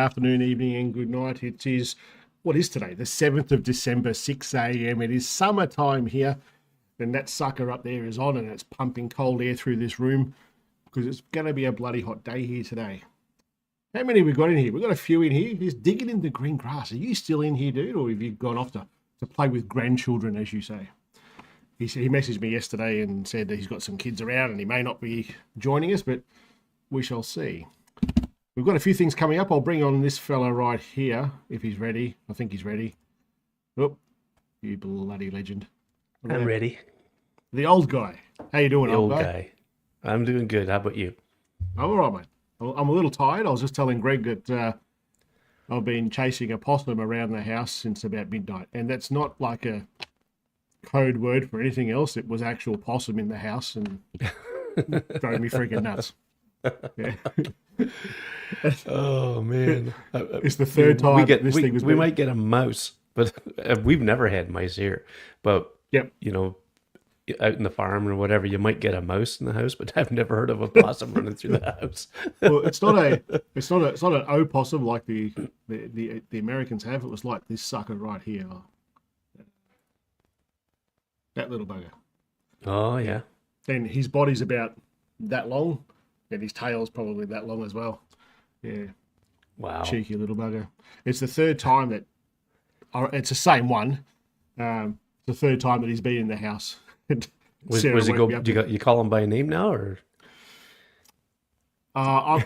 afternoon, evening, and good night. It is, what is today? The 7th of December, 6 a.m. It is summertime here, and that sucker up there is on, and it's pumping cold air through this room because it's going to be a bloody hot day here today. How many have we got in here? We've got a few in here. He's digging in the green grass. Are you still in here, dude, or have you gone off to play with grandchildren, as you say? He messaged me yesterday and said that he's got some kids around and he may not be joining us, but we shall see. We've got a few things coming up. I'll bring on this fella right here if he's ready. I think he's ready. Oh, you bloody legend. I'm ready. The old guy. How you doing, old guy? I'm doing good. How about you? I'm all right, mate. I'm a little tired. I was just telling Greg that I've been chasing a possum around the house since about midnight. And that's not like a code word for anything else. It was actual possum in the house and drove me freaking nuts. Yeah. Oh man, it's the third time we might get a mouse, but we've never had mice here. But yep, you know, out in the farm or whatever, you might get a mouse in the house, but I've never heard of a possum running through the house. Well, it's not an opossum like the Americans have. It was like this sucker right here, that little bugger. Oh yeah. And his body's about that long, and his tail's probably that long as well. Yeah. Wow. Cheeky little bugger. It's the third time that, it's the same one. The third time that he's been in the house. Was he go? You call him by name now, or? I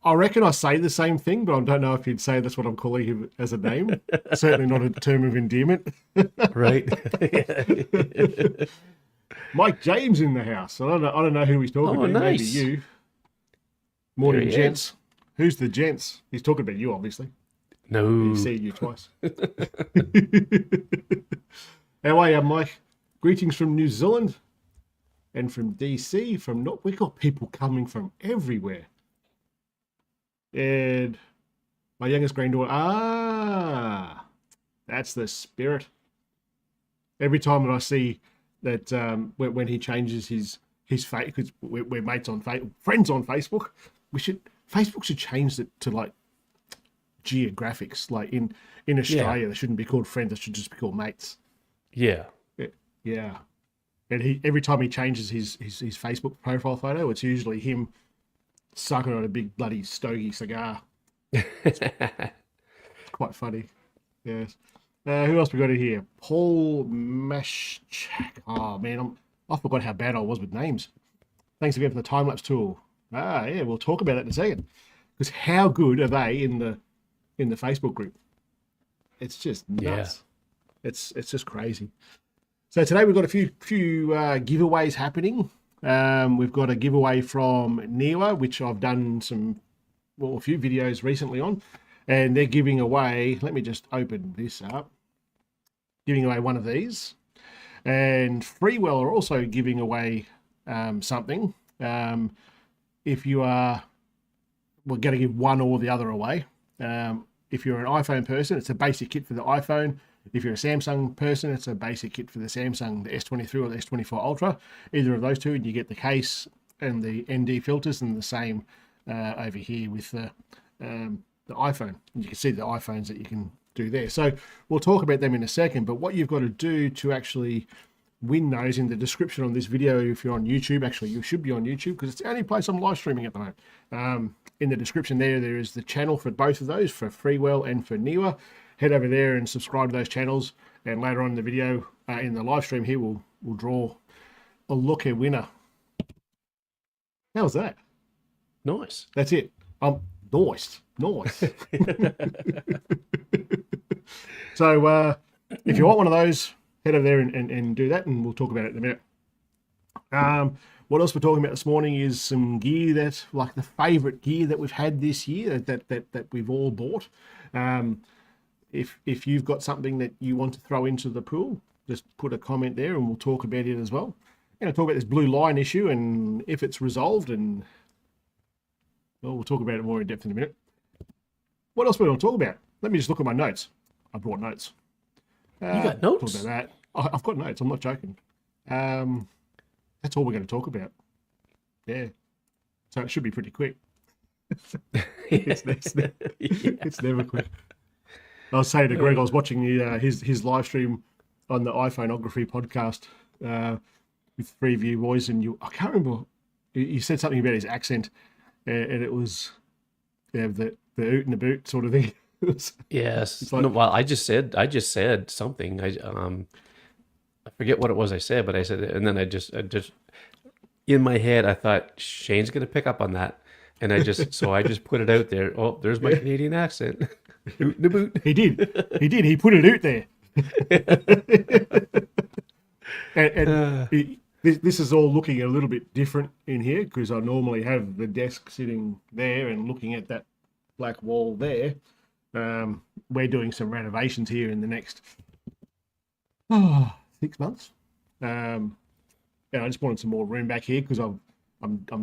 reckon I say the same thing, but I don't know if you'd say that's what I'm calling him as a name. Certainly not a term of endearment. Right. Mike James in the house. I don't know who he's talking to. Nice. Maybe you. Morning, gents. Who's the gents? He's talking about you, obviously. No. He's seen you twice. How are you, Mike? Greetings from New Zealand and from DC. We got people coming from everywhere. And my youngest granddaughter. That's the spirit. Every time that I see that when he changes his face, because we're mates on friends on Facebook, Facebook should change it to like geographics. Like in Australia, they shouldn't be called friends; they should just be called mates. Yeah. Yeah. And every time he changes his Facebook profile photo, it's usually him sucking on a big bloody stogie cigar. It's quite funny. Yes. Who else we got in here? Paul Mashchak. Oh man, I forgot how bad I was with names. Thanks again for the time lapse tool. Yeah, we'll talk about it in a second. Because how good are they in the Facebook group? It's just nuts. Yeah. It's just crazy. So today we've got a few giveaways happening. We've got a giveaway from Neewer, which I've done a few videos recently on, and they're giving away. Let me just open this up. Giving away one of these, and Freewell are also giving away something. If you are, we're going to give one or the other away. If you're an iPhone person, it's a basic kit for the iPhone. If you're a Samsung person, it's a basic kit for the Samsung, the S23 or the S24 Ultra. Either of those two, and you get the case and the ND filters, and the same over here with the iPhone. And you can see the iPhones that you can do there. So we'll talk about them in a second, but what you've got to do to actually win those, in the description on this video, if you're on YouTube, actually you should be on YouTube because it's the only place I'm live streaming at the moment. In the description there is the channel for both of those, for Freewell and for Neewer. Head over there and subscribe to those channels, and later on in the video, in the live stream here, we'll draw a lucky winner. How's that? Nice. That's it. Nice. So if you want one of those, head over there and do that, and we'll talk about it in a minute. What else we're talking about this morning is some gear that, like the favorite gear that we've had this year that we've all bought. If you've got something that you want to throw into the pool, just put a comment there and we'll talk about it as well. We're going to talk about this blue line issue and if it's resolved, and well, we'll talk about it more in depth in a minute. What else are we going to talk about? Let me just look at my notes. I brought notes. You got notes? Talk about that. I've got notes. I'm not joking. That's all we're going to talk about. Yeah. So it should be pretty quick. It's never quick. I was saying to Greg, I was watching his live stream on the iPhoneography podcast with Freeview Boys, and I can't remember. You said something about his accent, and it was the oot and the boot sort of thing. Yes. like, No, well, I just said something. I forget what it was I said, but I said it, and then I just in my head I thought Shane's gonna pick up on that, and I just put it out there. Oh, there's my Canadian accent. Oot and a boot. He did. He put it out there. This is all looking a little bit different in here because I normally have the desk sitting there and looking at that black wall there. We're doing some renovations here in the next 6 months, and I just wanted some more room back here because I'm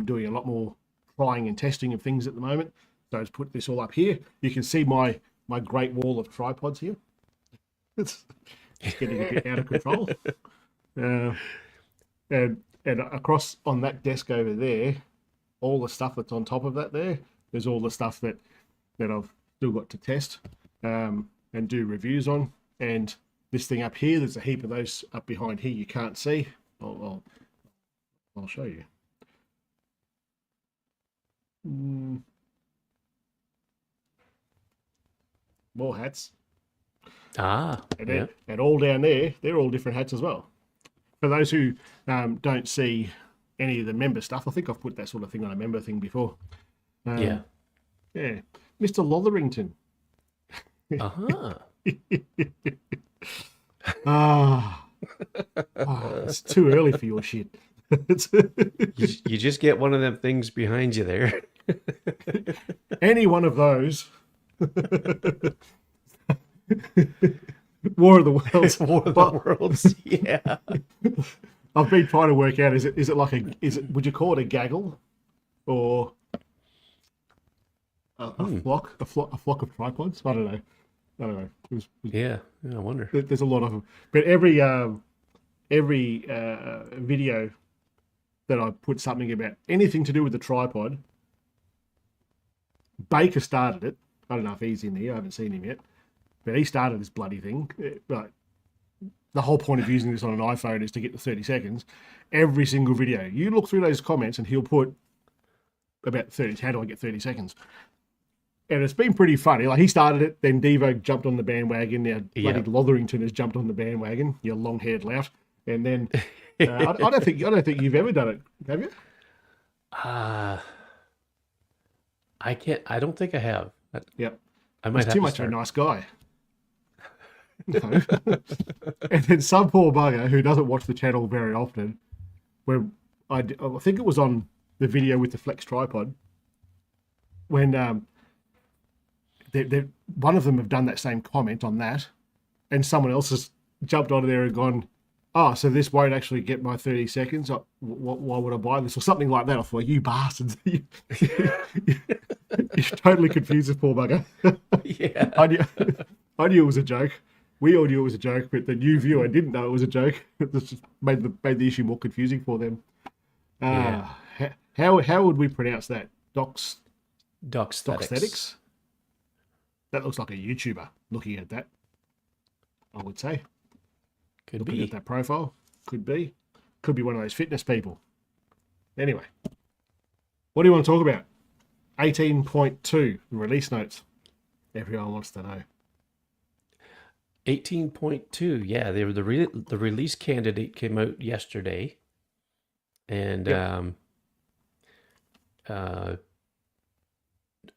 doing a lot more trying and testing of things at the moment. So I just put this all up here. You can see my great wall of tripods here. It's getting a bit out of control. And across on that desk over there, all the stuff that's on top of that there's all the stuff that I've still got to test and do reviews on. And this thing up here, there's a heap of those up behind here you can't see. I'll show you. More hats. And all down there, they're all different hats as well. For those who don't see any of the member stuff, I think I've put that sort of thing on a member thing before. Yeah. Mr. Lotherington. It's too early for your shit. You just get one of them things behind you there. Any one of those. War of the Worlds. War of the Worlds. Yeah. I've been trying to work out, is it like would you call it a gaggle or a flock of tripods? I don't know. Yeah, I wonder. There's a lot of them, but every video that I put something about anything to do with the tripod, Baker started it. I don't know if he's in here. I haven't seen him yet, but he started this bloody thing. Like, the whole point of using this on an iPhone is to get to 30 seconds. Every single video, you look through those comments, and he'll put about 30. How do I get 30 seconds? And it's been pretty funny. Like, he started it, then Devo jumped on the bandwagon. Now bloody Lotherington has jumped on the bandwagon. You long-haired lout. And then I don't think you've ever done it, have you? I don't think I have. Yep. I might have too much of a nice guy. No. And then some poor bugger who doesn't watch the channel very often, where I think it was on the video with the Flex tripod, when one of them have done that same comment on that, and someone else has jumped onto there and gone, oh, so this won't actually get my 30 seconds. Why would I buy this? Or something like that. I thought, you bastards. You're totally confused this poor bugger. Yeah. I knew it was a joke. We all knew it was a joke, but the new viewer didn't know it was a joke. It just made the issue more confusing for them. How would we pronounce that? Doxthetics? That looks like a YouTuber looking at that, I would say. Looking at that profile. Could be one of those fitness people. Anyway, what do you want to talk about? 18.2 release notes. Everyone wants to know. 18.2, yeah, they were the release candidate came out yesterday, and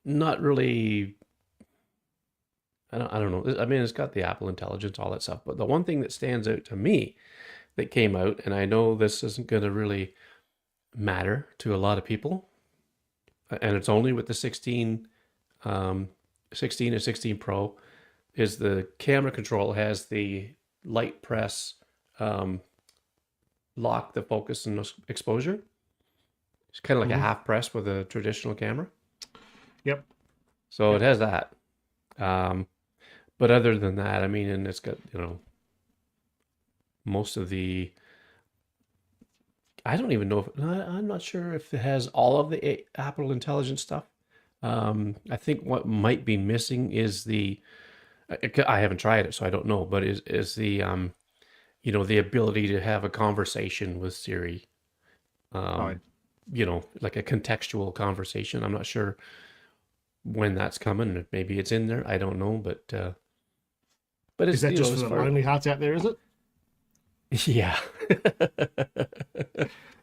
not really. I don't know. I mean, it's got the Apple Intelligence, all that stuff, but the one thing that stands out to me that came out, and I know this isn't going to really matter to a lot of people, and it's only with the 16 and 16 Pro. Is the camera control has the light press lock the focus and exposure. It's kind of like a half press with a traditional camera. Yep. So it has that. But other than that, I mean, and it's got, most of the, I don't even know if, I'm not sure if it has all of the Apple Intelligence stuff. I think what might be missing is I haven't tried it, so I don't know, but is the the ability to have a conversation with Siri. Right. Um, like a contextual conversation. I'm not sure when that's coming. Maybe it's in there. I don't know, but Is it's that just for as the far lonely hearts out there, is it? yeah.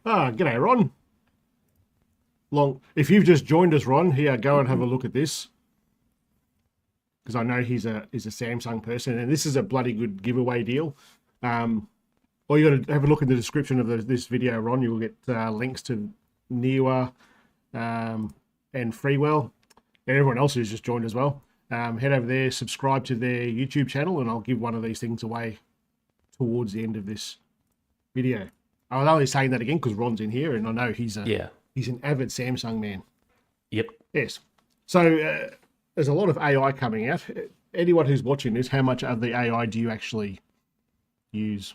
Ah, g'day, Ron. If you've just joined us, Ron, here, go and have a look at this. Because I know he's a Samsung person, and this is a bloody good giveaway deal. All you got to have a look in the description of this video, Ron. You'll get links to Neewer and Freewell, and everyone else who's just joined as well. Head over there, subscribe to their YouTube channel, and I'll give one of these things away towards the end of this video. I was only saying that again because Ron's in here, and I know he's an avid Samsung man. Yep. Yes. So there's a lot of AI coming out. Anyone who's watching this, how much of the AI do you actually use?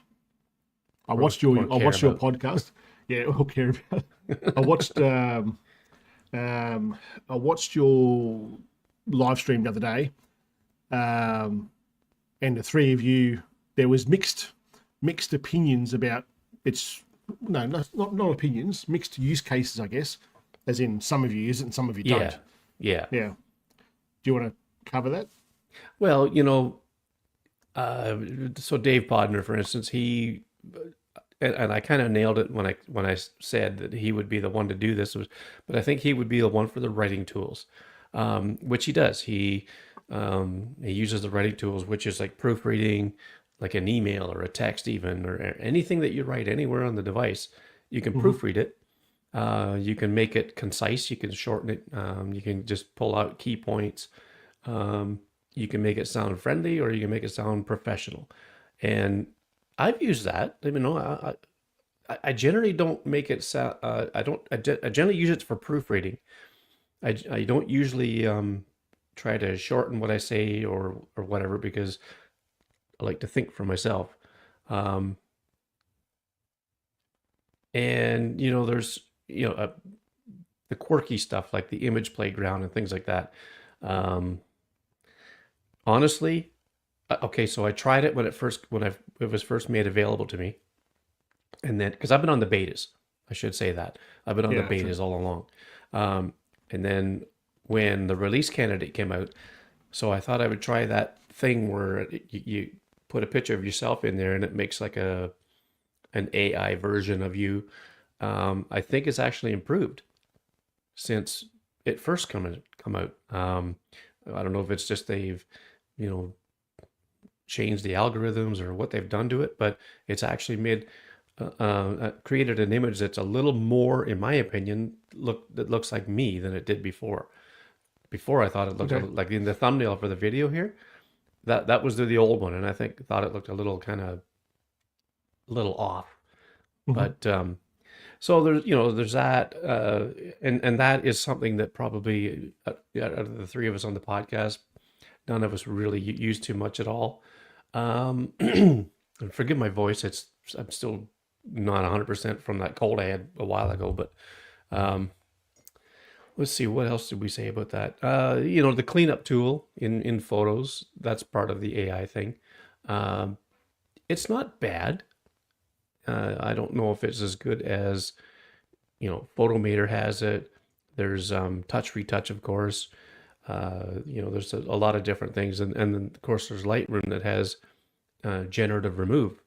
I watched your podcast. Yeah, we'll care about it. I watched your live stream the other day, and the three of you, there was mixed opinions about not opinions, mixed use cases, I guess, as in some of you use it and some of you don't. Yeah. Do you want to cover that? Well, so Dave Podner, for instance, he and I kind of nailed it when I said that he would be the one to do this, but I think he would be the one for the writing tools, which he does. He uses the writing tools, which is like proofreading, like an email or a text, even or anything that you write anywhere on the device. You can proofread it. You can make it concise. You can shorten it. You can just pull out key points. You can make it sound friendly, or you can make it sound professional. And I've used that. I generally don't make it sound. I generally use it for proofreading. I don't usually try to shorten what I say or whatever, because I like to think for myself. And there's the quirky stuff like the image playground and things like that. Honestly, okay, so I tried it when it was first made available to me, and then because I've been on the betas, I should say that I've been on the betas all along, and then when the release candidate came out, so I thought I would try that thing where you put a picture of yourself in there and it makes like an AI version of you. I think it's actually improved since it first come out. I don't know if it's just they've changed the algorithms or what they've done to it, but it's actually made created an image that's a little more, in my opinion, that looks like me than it did before. Before I thought it looked like in the thumbnail for the video here, that was the old one, and I thought it looked a little off. But so there's that, and that is something that probably out of the three of us on the podcast, none of us really use too much at all. And forgive my voice; I'm still not 100% from that cold I had a while ago. But let's see, what else did we say about that? The cleanup tool in photos, that's part of the AI thing. It's not bad. I don't know if it's as good as, Photometer has it. There's Touch Retouch, of course. There's a lot of different things. And then, of course, there's Lightroom that has generative remove.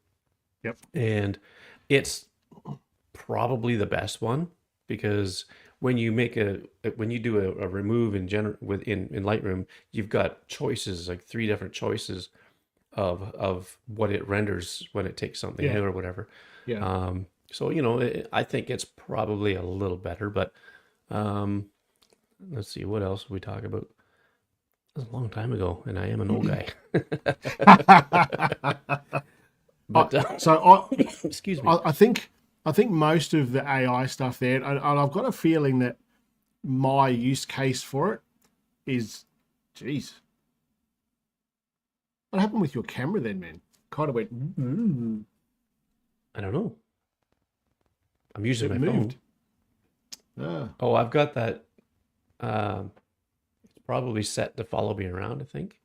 Yep. And it's probably the best one, because when you do a remove in Lightroom, you've got choices, like 3 different choices of what it renders when it takes something out or whatever. Yeah. So I think it's probably a little better, but let's see, what else we talk about. It was a long time ago, and I am an old guy. But excuse me. I think most of the AI stuff there, and I've got a feeling that my use case for it is, geez, what happened with your camera then, man? Kind of went. I don't know. I'm using my phone. Ah. Oh, I've got that. probably set to follow me around, I think.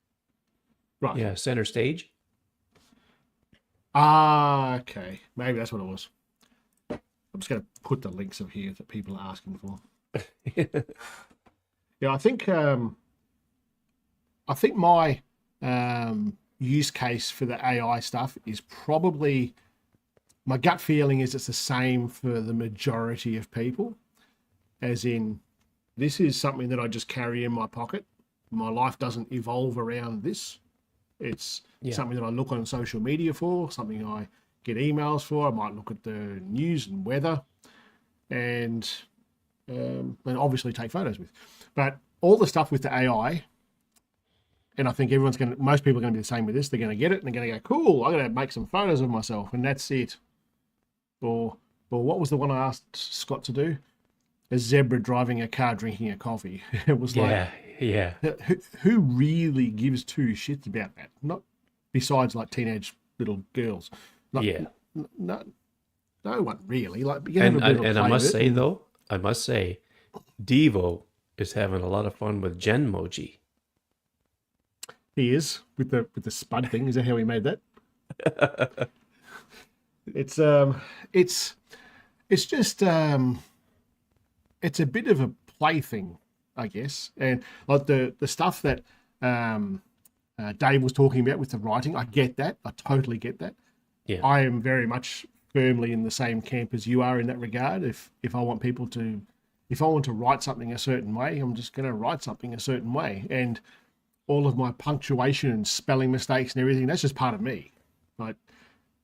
Right. Yeah, center stage. Ah, okay. Maybe that's what it was. I'm just going to put the links of here that people are asking for. Yeah, I think my use case for the AI stuff is probably, my gut feeling is it's the same for the majority of people, as in this is something that I just carry in my pocket. My life doesn't evolve around this. It's something that I look on social media for, something I get emails for. I might look at the news and weather, and obviously take photos with. But all the stuff with the AI, and I think most people are going to be the same with this. They're going to get it and they're going to go, cool, I'm going to make some photos of myself, and that's it. Or what was the one I asked Scott to do? A zebra driving a car, drinking a coffee. It was like, yeah. Who really gives two shits about that? Not besides like teenage little girls. No one really. Like, you And I must say though, Devo is having a lot of fun with Genmoji. He is with the spud thing. Is that how he made that? It's just it's a bit of a plaything, I guess. And like the stuff that Dave was talking about with the writing, I get that. I totally get that. Yeah. I am very much firmly in the same camp as you are in that regard. If I want to write something a certain way, I'm just going to write something a certain way. And all of my punctuation and spelling mistakes and everything, that's just part of me. Like,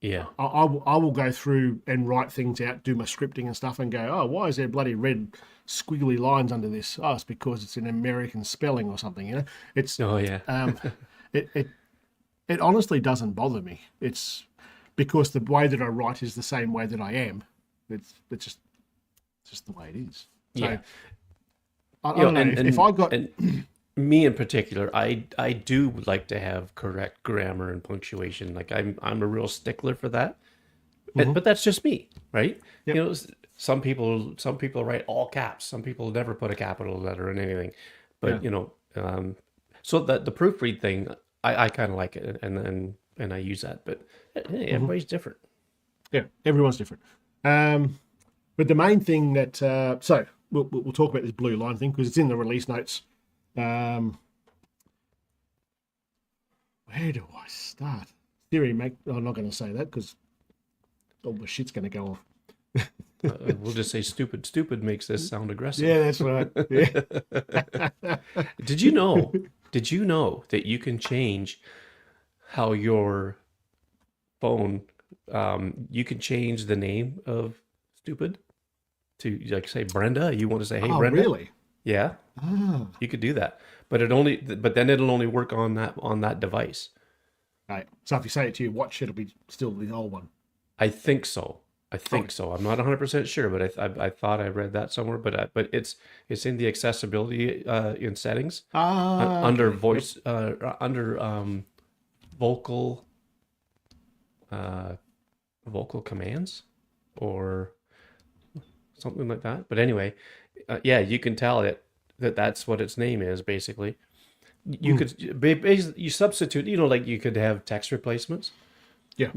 yeah, I will go through and write things out, do my scripting and stuff, and go, oh, why is there bloody red squiggly lines under this? Oh, it's because it's an American spelling or something. You know, it's it honestly doesn't bother me. It's because the way that I write is the same way that I am. It's just the way it is. So, yeah. I don't know. If I got me in particular, I do like to have correct grammar and punctuation. Like I'm a real stickler for that. But that's just me, right? Yep. You know, some people write all caps. Some people never put a capital letter in anything. But so that the proofread thing, I kind of like it, and I use that. But hey, everybody's different. Yeah, everyone's different. But the main thing that so we'll talk about this blue line thing because it's in the release notes. Where do I start? I'm not going to say that because all the shit's going to go off. We'll just say stupid. Stupid makes this sound aggressive. Yeah, that's right. Yeah. Did you know that you can change how your phone, you can change the name of stupid to, like, say Brenda? You want to say, hey, Brenda? Really? Yeah. Oh. You could do that. But then it'll only work on that device. Right. So if you say it to your watch, it'll be still the old one. I think so. I'm not 100% sure, but I thought I read that somewhere. But it's in the accessibility in settings under okay. voice under vocal commands or something like that. But anyway, you can tell it that's what its name is basically. You could basically you substitute. Like you could have text replacements. Yeah.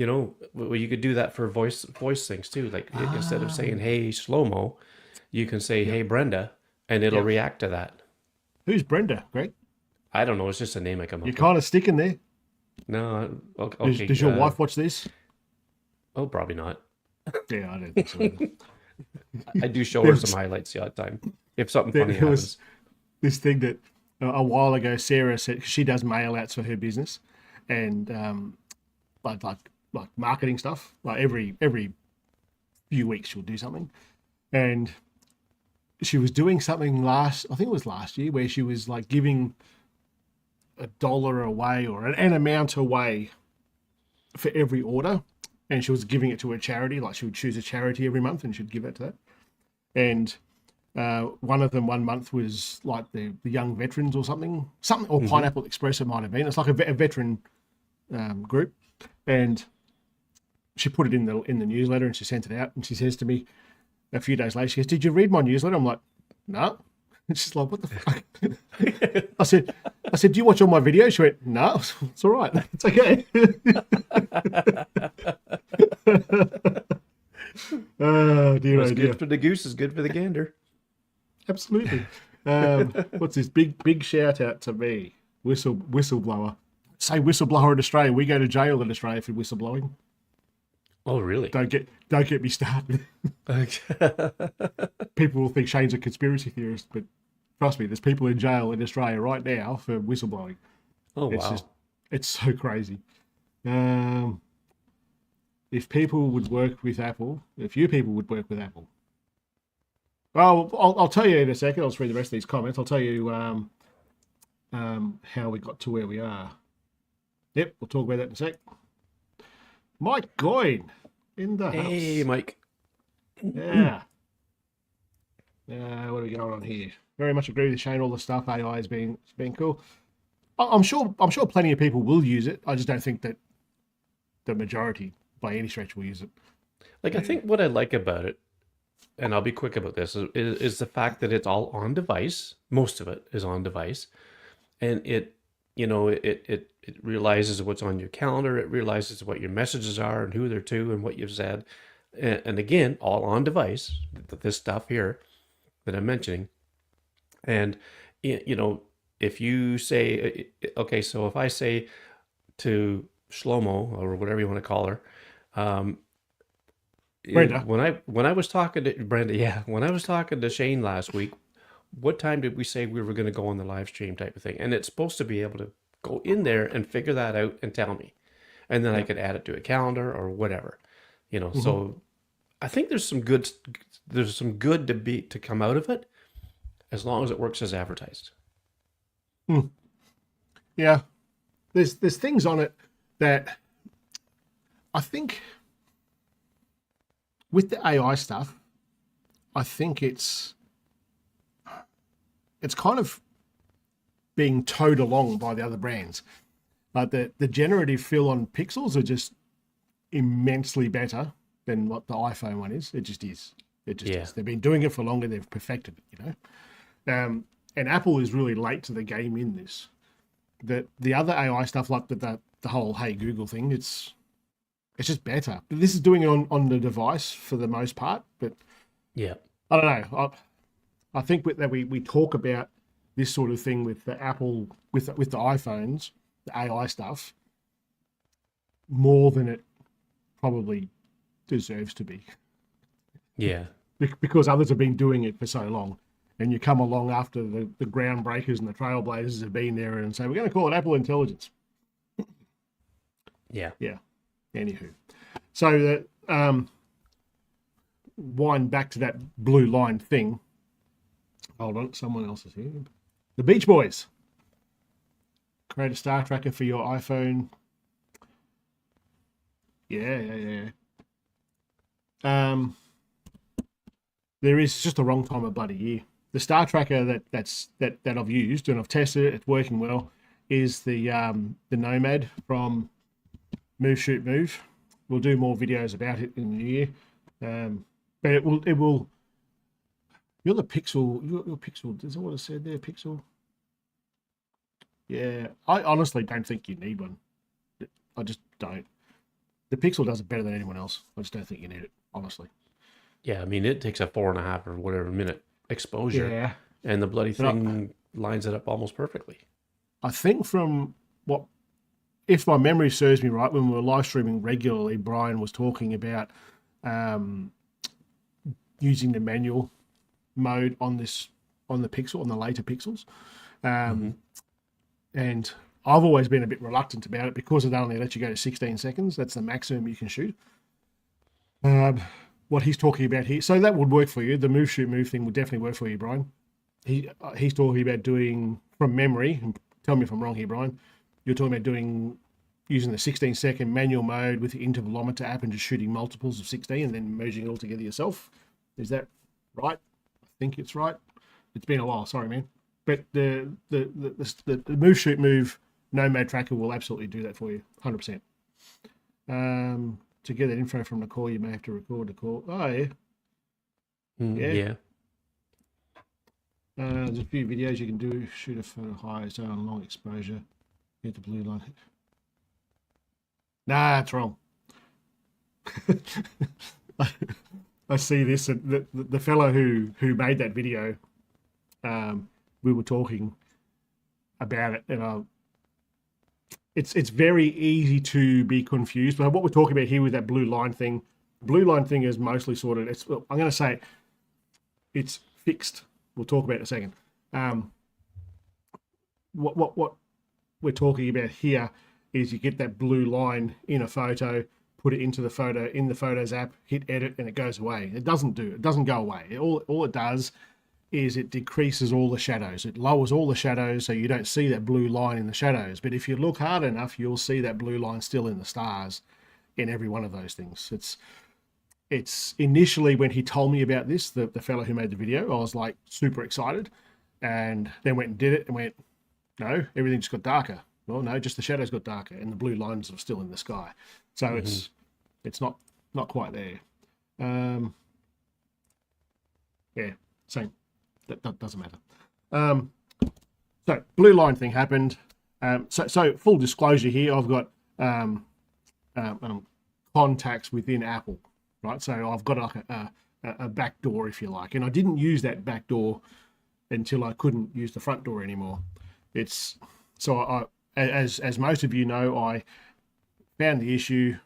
Well, you could do that for voice things too. Like instead of saying "Hey Slow-mo," you can say "Hey Brenda," and it'll react to that. Who's Brenda, Greg? I don't know. It's just a name I come up You're with. kind of sticking there. No. Okay. Does your wife watch this? Oh, probably not. Yeah, I don't think so either. I do show her some highlights the odd time if something funny happens. This thing that a while ago Sarah said, 'cause she does mail outs for her business, and like marketing stuff. Like every few weeks she'll do something, and she was doing something I think it was last year, where she was like giving $1 away or an amount away for every order, and she was giving it to a charity. Like she would choose a charity every month and she'd give it to that. And one of them one month was like the Young Veterans or something, or Pineapple Express it might have been. It's like a veteran group, and she put it in the newsletter and she sent it out. And she says to me a few days later, she goes, "Did you read my newsletter?" I'm like, "No." And she's like, what the fuck? I said, do you watch all my videos? She went, no, it's all right. It's okay. Oh, dear, What's oh, dear. good for the goose is good for the gander. Absolutely. What's this big shout out to me? Whistleblower. Say whistleblower in Australia. We go to jail in Australia for whistleblowing. Oh, really? Don't get me started. People will think Shane's a conspiracy theorist, but trust me, there's people in jail in Australia right now for whistleblowing. Oh, It's wow. just, it's so crazy. If people would work with Apple, if you people would work with Apple, well, I'll tell you in a second. I'll just read the rest of these comments. I'll tell you how we got to where we are. Yep, we'll talk about that in a sec. Mike Goyne in the house. Hey, Mike. Yeah. What are we going on here? Very much agree with Shane. All the stuff AI is being cool. I'm sure plenty of people will use it. I just don't think that the majority, by any stretch, will use it. Like, I think what I like about it, and I'll be quick about this, is the fact that it's all on device. Most of it is on device, and it realizes what's on your calendar. It realizes what your messages are and who they're to and what you've said, and again, all on device. This stuff here that I'm mentioning, and if you say, okay, so if I say to Shlomo or whatever you want to call her, Brenda. when I was talking to Brenda, yeah, when I was talking to Shane last week, what time did we say we were going to go on the live stream type of thing? And it's supposed to be able to go in there and figure that out and tell me, and then I could add it to a calendar or whatever, So I think there's some good to come out of it, as long as it works as advertised. Yeah. There's things on it that I think with the AI stuff, I think it's kind of being towed along by the other brands. Like the generative fill on pixels are just immensely better than what the iPhone one is. It just is. It just is. They've been doing it for longer. They've perfected it, and Apple is really late to the game in this. The other AI stuff, like the whole Hey Google thing, it's just better. But this is doing it on the device for the most part. But yeah, I don't know. I think that we talk about this sort of thing with the Apple with the iPhones, the AI stuff, more than it probably deserves to be. Yeah. Because others have been doing it for so long. And you come along after the groundbreakers and the trailblazers have been there and say, we're going to call it Apple Intelligence. Yeah. Yeah. Anywho. So wind back to that blue line thing. Hold on, someone else is here. The Beach Boys. Create a star tracker for your iPhone. Yeah. There is just the wrong time of bloody year. The star tracker that I've used and I've tested it, it's working well, is the Nomad from Move Shoot Move. We'll do more videos about it in the new year. But it will you're the Pixel, your Pixel, is that what it said there, Pixel? Yeah, I honestly don't think you need one. I just don't. The Pixel does it better than anyone else. I just don't think you need it, honestly. Yeah, I mean, it takes a 4.5 or whatever minute exposure. Yeah. And the bloody thing lines it up almost perfectly. I think from what, if my memory serves me right, when we were live streaming regularly, Brian was talking about using the manual mode on the Pixel, on the later Pixels. And I've always been a bit reluctant about it because it only lets you go to 16 seconds. That's the maximum you can shoot. What he's talking about here, so that would work for you. The Move Shoot Move thing would definitely work for you, Brian. He's talking about doing, from memory, and tell me if I'm wrong here, Brian, you're talking about using the 16-second manual mode with the intervalometer app and just shooting multiples of 16 and then merging it all together yourself. Is that right? I think it's right. It's been a while, sorry, man. But the Move Shoot Move Nomad tracker will absolutely do that for you, 100%. To get that info from the call, you may have to record the call. Oh, yeah. Yeah. There's a few videos you can do. Shoot a photo high, so on long exposure. Get the blue line. Nah, it's wrong. I see this, and the fellow who made that video, we were talking about it, and it's very easy to be confused. But what we're talking about here with that blue line thing is mostly sorted. I'm going to say it's fixed. We'll talk about it in a second. What we're talking about here is you get that blue line in a photo, put it into the photo in the Photos app, hit edit, and it goes away. It doesn't go away. All it does is it decreases all the shadows. It lowers all the shadows so you don't see that blue line in the shadows. But if you look hard enough, you'll see that blue line still in the stars in every one of those things. It's initially, when he told me about this, the fellow who made the video, I was like super excited, and then went and did it and went, no, everything just got darker. Well, no, just the shadows got darker and the blue lines are still in the sky. So it's not quite there. Yeah, same. That doesn't matter. So blue line thing happened. So full disclosure here, I've got contacts within Apple, right? So I've got like a back door, if you like, and I didn't use that back door until I couldn't use the front door anymore. As most of you know, I found the issue,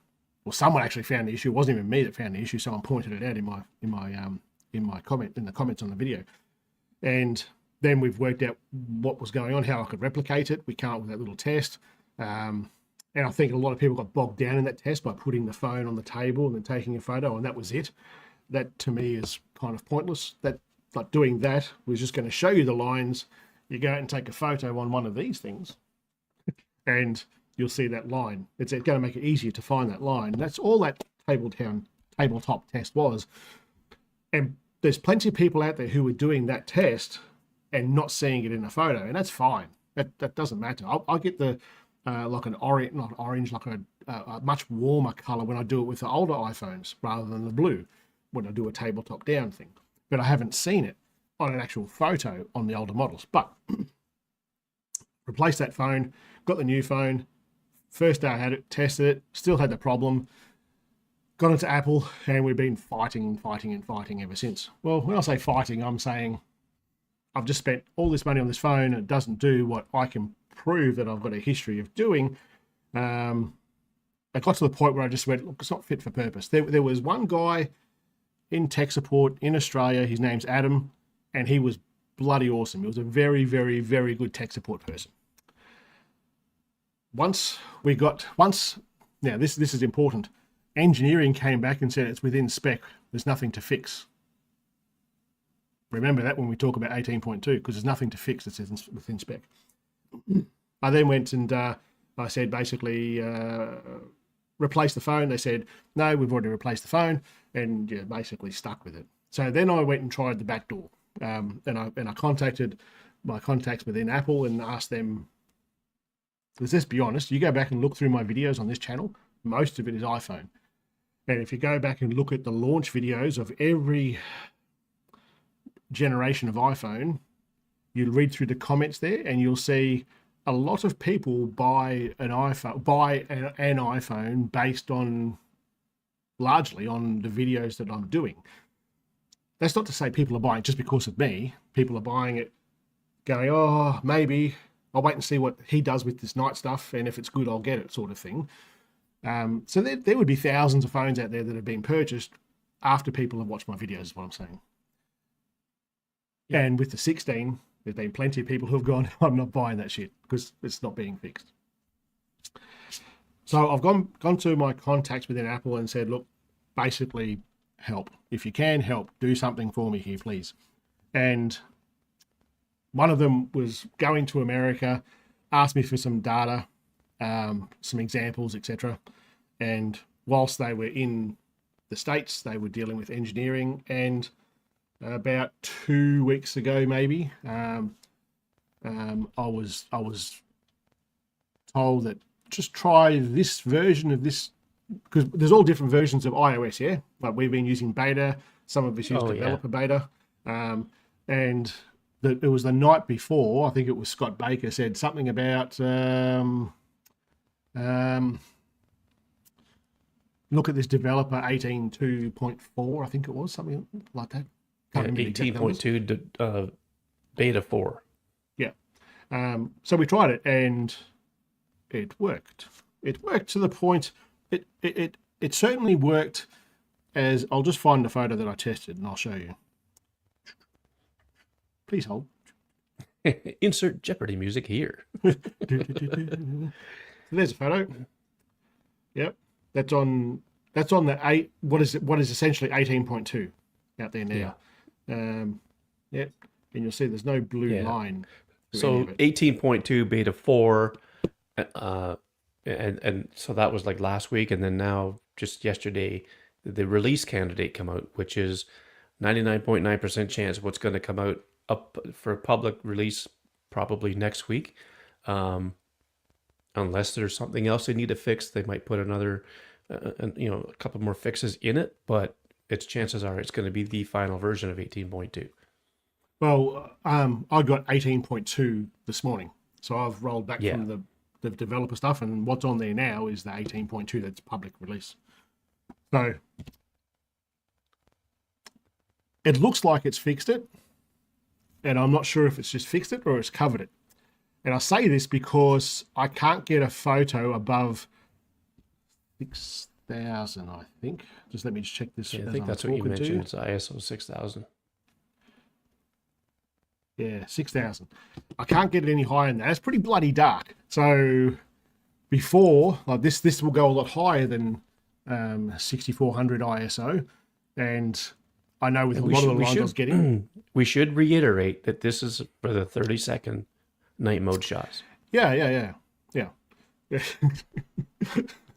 or someone actually found the issue. It wasn't even me that found the issue. Someone pointed it out in the comments on the video, and then we've worked out what was going on, how I could replicate it. We came up with that little test, and I think a lot of people got bogged down in that test by putting the phone on the table and then taking a photo, and that was it. That to me is kind of pointless. Like doing that was just going to show you the lines. You go out and take a photo on one of these things, and you'll see that line. It's going to make it easier to find that line. And that's all that tabletop test was. And there's plenty of people out there who are doing that test and not seeing it in a photo, and that's fine. That doesn't matter. I'll get the like an orange, not orange, like a much warmer color when I do it with the older iPhones rather than the blue when I do a tabletop down thing. But I haven't seen it on an actual photo on the older models. But replaced that phone, got the new phone. First day I had it, tested it, still had the problem. Got into Apple, and we've been fighting ever since. Well, when I say fighting, I'm saying I've just spent all this money on this phone, and it doesn't do what I can prove that I've got a history of doing. I got to the point where I just went, look, it's not fit for purpose. There was one guy in tech support in Australia, his name's Adam, and he was bloody awesome. He was a very, very, very good tech support person. Now this is important. Engineering came back and said it's within spec. There's nothing to fix. Remember that when we talk about 18.2, because there's nothing to fix that says within spec. I then went and I said basically replace the phone. They said, no, we've already replaced the phone, and basically stuck with it. So then I went and tried the back door, and I contacted my contacts within Apple and asked them, because let's be honest, you go back and look through my videos on this channel, most of it is iPhone. And if you go back and look at the launch videos of every generation of iPhone, you'll read through the comments there and you'll see a lot of people buy an iPhone based on largely on the videos that I'm doing. That's not to say people are buying just because of me. People are buying it going, oh, maybe I'll wait and see what he does with this night stuff, and if it's good, I'll get it, sort of thing. So there would be thousands of phones out there that have been purchased after people have watched my videos, is what I'm saying. Yeah. And with the 16, there's been plenty of people who have gone, I'm not buying that shit because it's not being fixed. So I've gone to my contacts within Apple and said, look, basically help. If you can help, do something for me here, please. And one of them was going to America, asked me for some data, some examples, etc. And whilst they were in the States, they were dealing with engineering. And about 2 weeks ago, maybe, I was told that just try this version of this, because there's all different versions of iOS, yeah? Like we've been using beta, some of us use developer beta. And it was the night before. I think it was Scott Baker said something about look at this developer 18.2.4. I think it was something like that. Yeah, Can't remember the exact numbers. 18.2 beta 4. Yeah. So we tried it and it worked. It worked to the point. It certainly worked. As I'll just find the photo that I tested and I'll show you. Please hold. Insert Jeopardy music here. So there's a photo. Yep, that's on the what is essentially 18.2 out there now. Yep, and you'll see there's no blue line. So 18.2 beta 4, and so that was like last week, and then now just yesterday the release candidate come out, which is 99.9% chance what's going to come out up for public release probably next week. Unless there's something else they need to fix, they might put another, a couple more fixes in it, but its chances are it's going to be the final version of 18.2. Well, I got 18.2 this morning, so I've rolled back from the developer stuff, and what's on there now is the 18.2 that's public release. So it looks like it's fixed it, and I'm not sure if it's just fixed it or it's covered it. And I say this because I can't get a photo above 6,000, I think. Just let me just check this. Yeah, I think that's what you mentioned. It's ISO 6000. Yeah, 6,000. I can't get it any higher than that. It's pretty bloody dark. So before, like this will go a lot higher than 6400 ISO. And I know with a lot of the lines I was getting. We should reiterate that this is for the 30-second night mode shots. Yeah.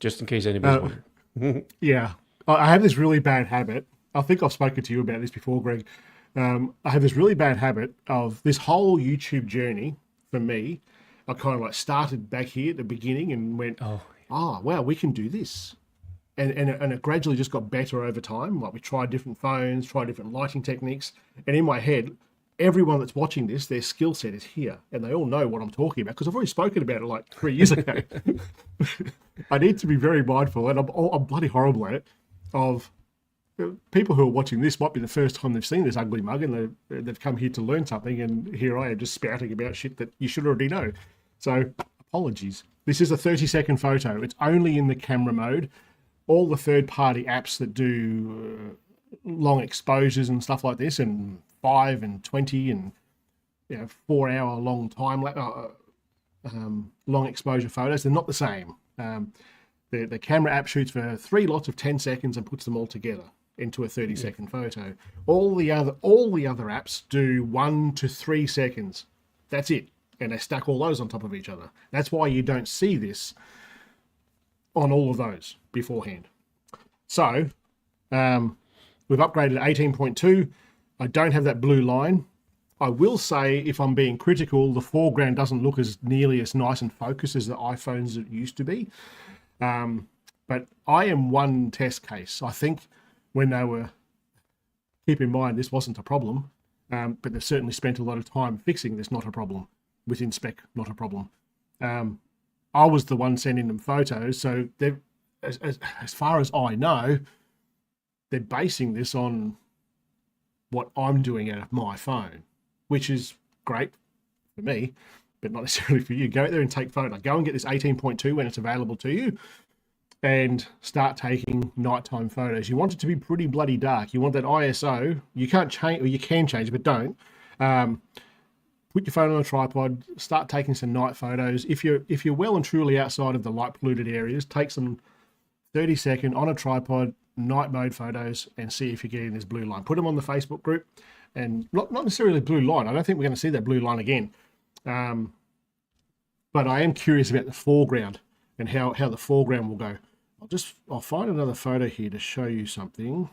Just in case anybody's wondering. Yeah. I have this really bad habit. I think I've spoken to you about this before, Greg. I have this really bad habit of this whole YouTube journey for me. I kind of like started back here at the beginning and went, wow, we can do this. And it gradually just got better over time. Like we tried different phones, tried different lighting techniques. And in my head, everyone that's watching this, their skill set is here. And they all know what I'm talking about because I've already spoken about it like 3 years ago. I need to be very mindful, and I'm bloody horrible at it, of people who are watching this might be the first time they've seen this ugly mug and they've come here to learn something, and here I am just spouting about shit that you should already know. So apologies. This is a 30-second photo. It's only in the camera mode. All the third-party apps that do long exposures and stuff like this, and 5 and 20 and 4-hour long long exposure photos, they're not the same. The camera app shoots for 3 lots of 10 seconds and puts them all together into a 30-second photo. All the other apps do 1 to 3 seconds. That's it. And they stack all those on top of each other. That's why you don't see this on all of those beforehand. So we've upgraded 18.2. I don't have that blue line. I will say, if I'm being critical, the foreground doesn't look as nearly as nice and focused as the iPhones it used to be. But I am one test case. I think when they were, keep in mind, this wasn't a problem, but they've certainly spent a lot of time fixing this not a problem. Within spec, not a problem. I was the one sending them photos, so they've, as far as I know, they're basing this on what I'm doing out of my phone, which is great for me, but not necessarily for you. Go out there and take photos. Go and get this 18.2 when it's available to you and start taking nighttime photos. You want it to be pretty bloody dark. You want that ISO. You can't change, or you can change, but don't. Put your phone on a tripod, start taking some night photos. If you're well and truly outside of the light polluted areas, take some 30-second on a tripod night mode photos and see if you're getting this blue line. Put them on the Facebook group, and not necessarily blue line. I don't think we're going to see that blue line again. But I am curious about the foreground and how the foreground will go. I'll find another photo here to show you something.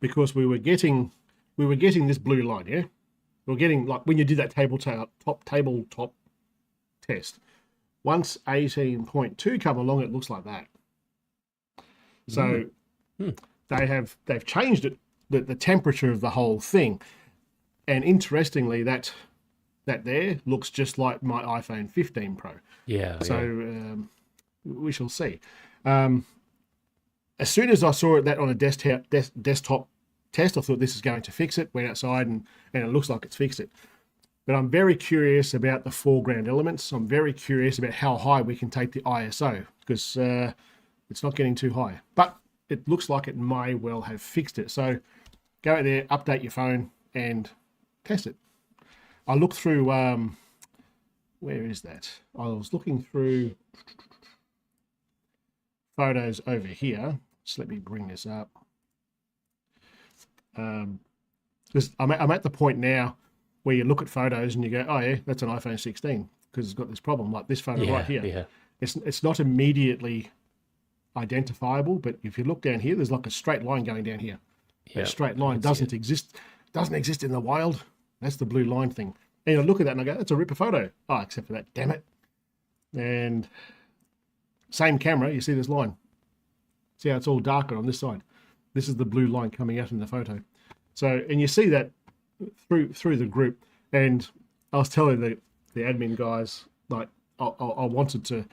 Because we were getting this blue line, yeah? We're getting, like when you did that tabletop test. Once 18.2 come along, it looks like that. So they've changed it the temperature of the whole thing. And interestingly, that there looks just like my iPhone 15 Pro. Yeah. So we shall see. As soon as I saw that on a desktop test, I thought this is going to fix it. Went outside and it looks like it's fixed it. But I'm very curious about the foreground elements. I'm very curious about how high we can take the ISO, because it's not getting too high. But it looks like it may well have fixed it. So go out there, update your phone, and test it. I looked through, where is that? I was looking through photos over here. Just let me bring this up. Because I'm at the point now where you look at photos and you go, oh yeah, that's an iPhone 16 because it's got this problem, like this photo right here. Yeah. It's not immediately identifiable, but if you look down here, there's like a straight line going down here. Yeah. That straight line doesn't exist in the wild. That's the blue line thing. And I look at that and I go, that's a ripper photo. Oh, except for that, damn it. And same camera, you see this line. See how it's all darker on this side. This is the blue line coming out in the photo. So, and you see that through the group. And I was telling the admin guys, like, I wanted to,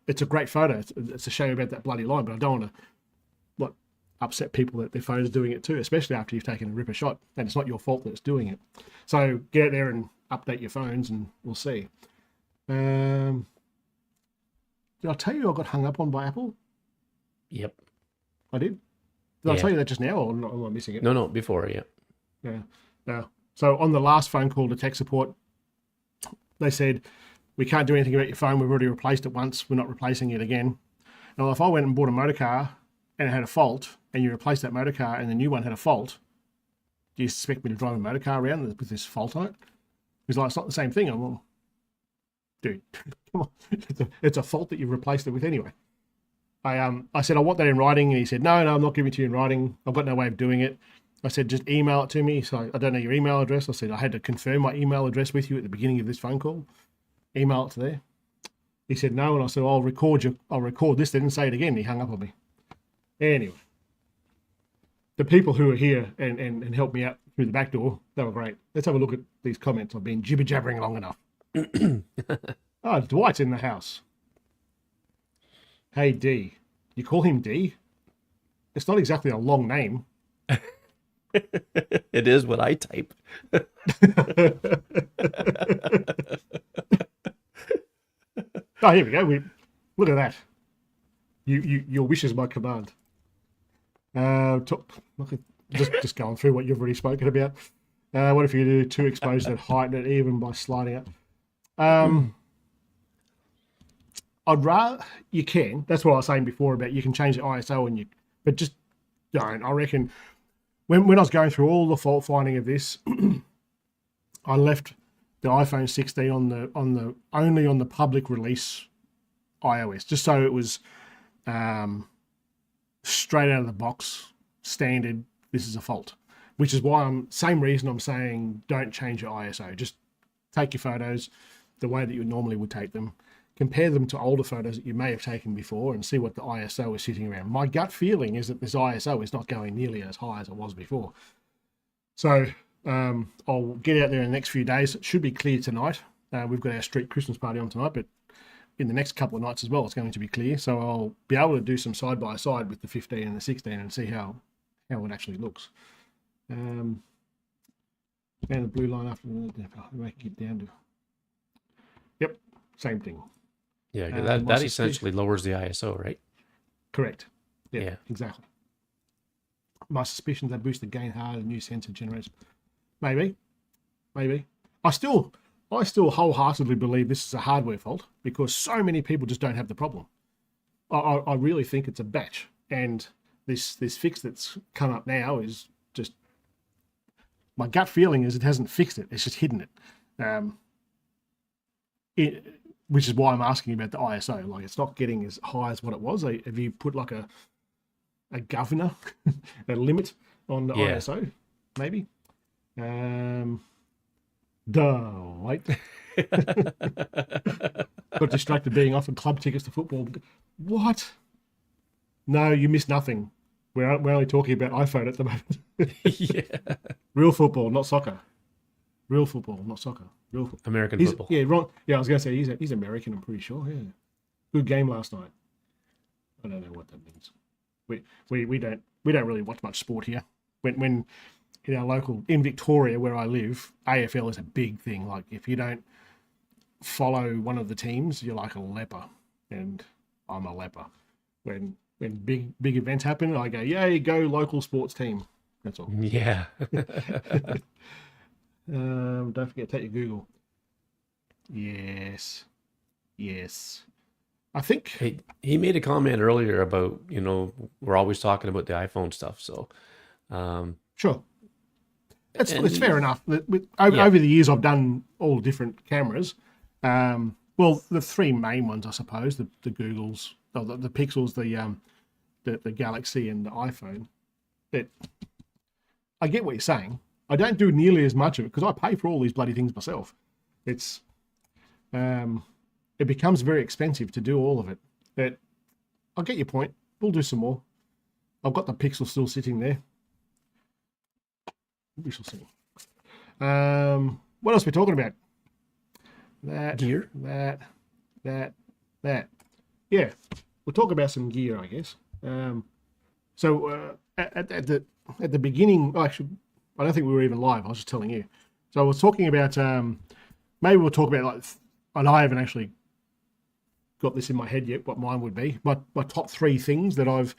it's a great photo. It's a shame about that bloody line, but I don't want to upset people that their phone's doing it too, especially after you've taken a ripper shot and it's not your fault that it's doing it. So get out there and update your phones and we'll see. Did I tell you I got hung up on by Apple? Yep. I did? Did I tell you that just now, or am I missing it? No, before, yeah. No. So on the last phone call to tech support, they said, we can't do anything about your phone. We've already replaced it once. We're not replacing it again. Now, if I went and bought a motor car and it had a fault, and you replaced that motor car and the new one had a fault, do you expect me to drive a motor car around with this fault on it? He's like, it's not the same thing. I'm like, dude, come on. It's a fault that you've replaced it with anyway. I said, I want that in writing. And he said, no, I'm not giving it to you in writing. I've got no way of doing it. I said, just email it to me. So I don't know your email address. I said, I had to confirm my email address with you at the beginning of this phone call. Email it to there. He said, no. And I said, I'll record this. They didn't say it again. He hung up on me. Anyway, the people who are here and helped me out through the back door, they were great. Let's have a look at these comments. I've been jibber-jabbering long enough. Oh, Dwight's in the house. Hey, D. You call him D? It's not exactly a long name. It is what I type. Oh, here we go. Look at that. Your wish is my command. Just going through what you've already spoken about. What if you do two exposures at heighten it even by sliding it? I'd rather you can. That's what I was saying before about you can change the ISO but just don't. I reckon when I was going through all the fault finding of this, I left the iPhone 16 only on the public release iOS, just so it was straight out of the box, standard, this is a fault. Which is why same reason I'm saying don't change your ISO. Just take your photos the way that you normally would take them. Compare them to older photos that you may have taken before and see what the ISO is sitting around. My gut feeling is that this ISO is not going nearly as high as it was before. So I'll get out there in the next few days. It should be clear tonight. We've got our street Christmas party on tonight, but in the next couple of nights as well, it's going to be clear. So I'll be able to do some side-by-side with the 15 and the 16 and see how it actually looks. And the blue line after make it down to... Yep, same thing. Yeah, that essentially lowers the ISO, right? Correct. Yeah, exactly. My suspicions they boost the gain harder than new sensor generation. Maybe. I still wholeheartedly believe this is a hardware fault because so many people just don't have the problem. I really think it's a batch, and this fix that's come up now is just, my gut feeling is it hasn't fixed it. It's just hidden it. Which is why I'm asking about the ISO. Like, it's not getting as high as what it was. Have you put like a governor, a limit on the ISO? Maybe. Right. Got distracted being offered club tickets to football. What? No, you missed nothing. We're only talking about iPhone at the moment. Yeah. Real football, not soccer. Real football, not soccer. Real football. American He's football. yeah, Ron. Yeah, I was going to say he's American. I'm pretty sure. Yeah, good game last night. I don't know what that means. We don't really watch much sport here. When in our local in Victoria where I live, AFL is a big thing. Like if you don't follow one of the teams, you're like a leper, and I'm a leper. When big events happen, I go, yay, go local sports team. That's all. Yeah. Don't forget to take your Google. Yes. I think He made a comment earlier about, we're always talking about the iPhone stuff. So, sure. It's and fair enough. yeah, Over the years, I've done all different cameras. Well, the three main ones, I suppose, the Googles, the Pixels, the Galaxy, and the iPhone. That I get what you're saying. I don't do nearly as much of it because I pay for all these bloody things myself. It's it becomes very expensive to do all of it. But I get your point. We'll do some more. I've got the Pixel still sitting there. We shall see. What else are we talking about? gear. That. Yeah, we'll talk about some gear, I guess. So at the beginning, actually, I don't think we were even live. I was just telling you. So I was talking about maybe we'll talk about like, and I haven't actually got this in my head yet. What mine would be my top 3 things that I've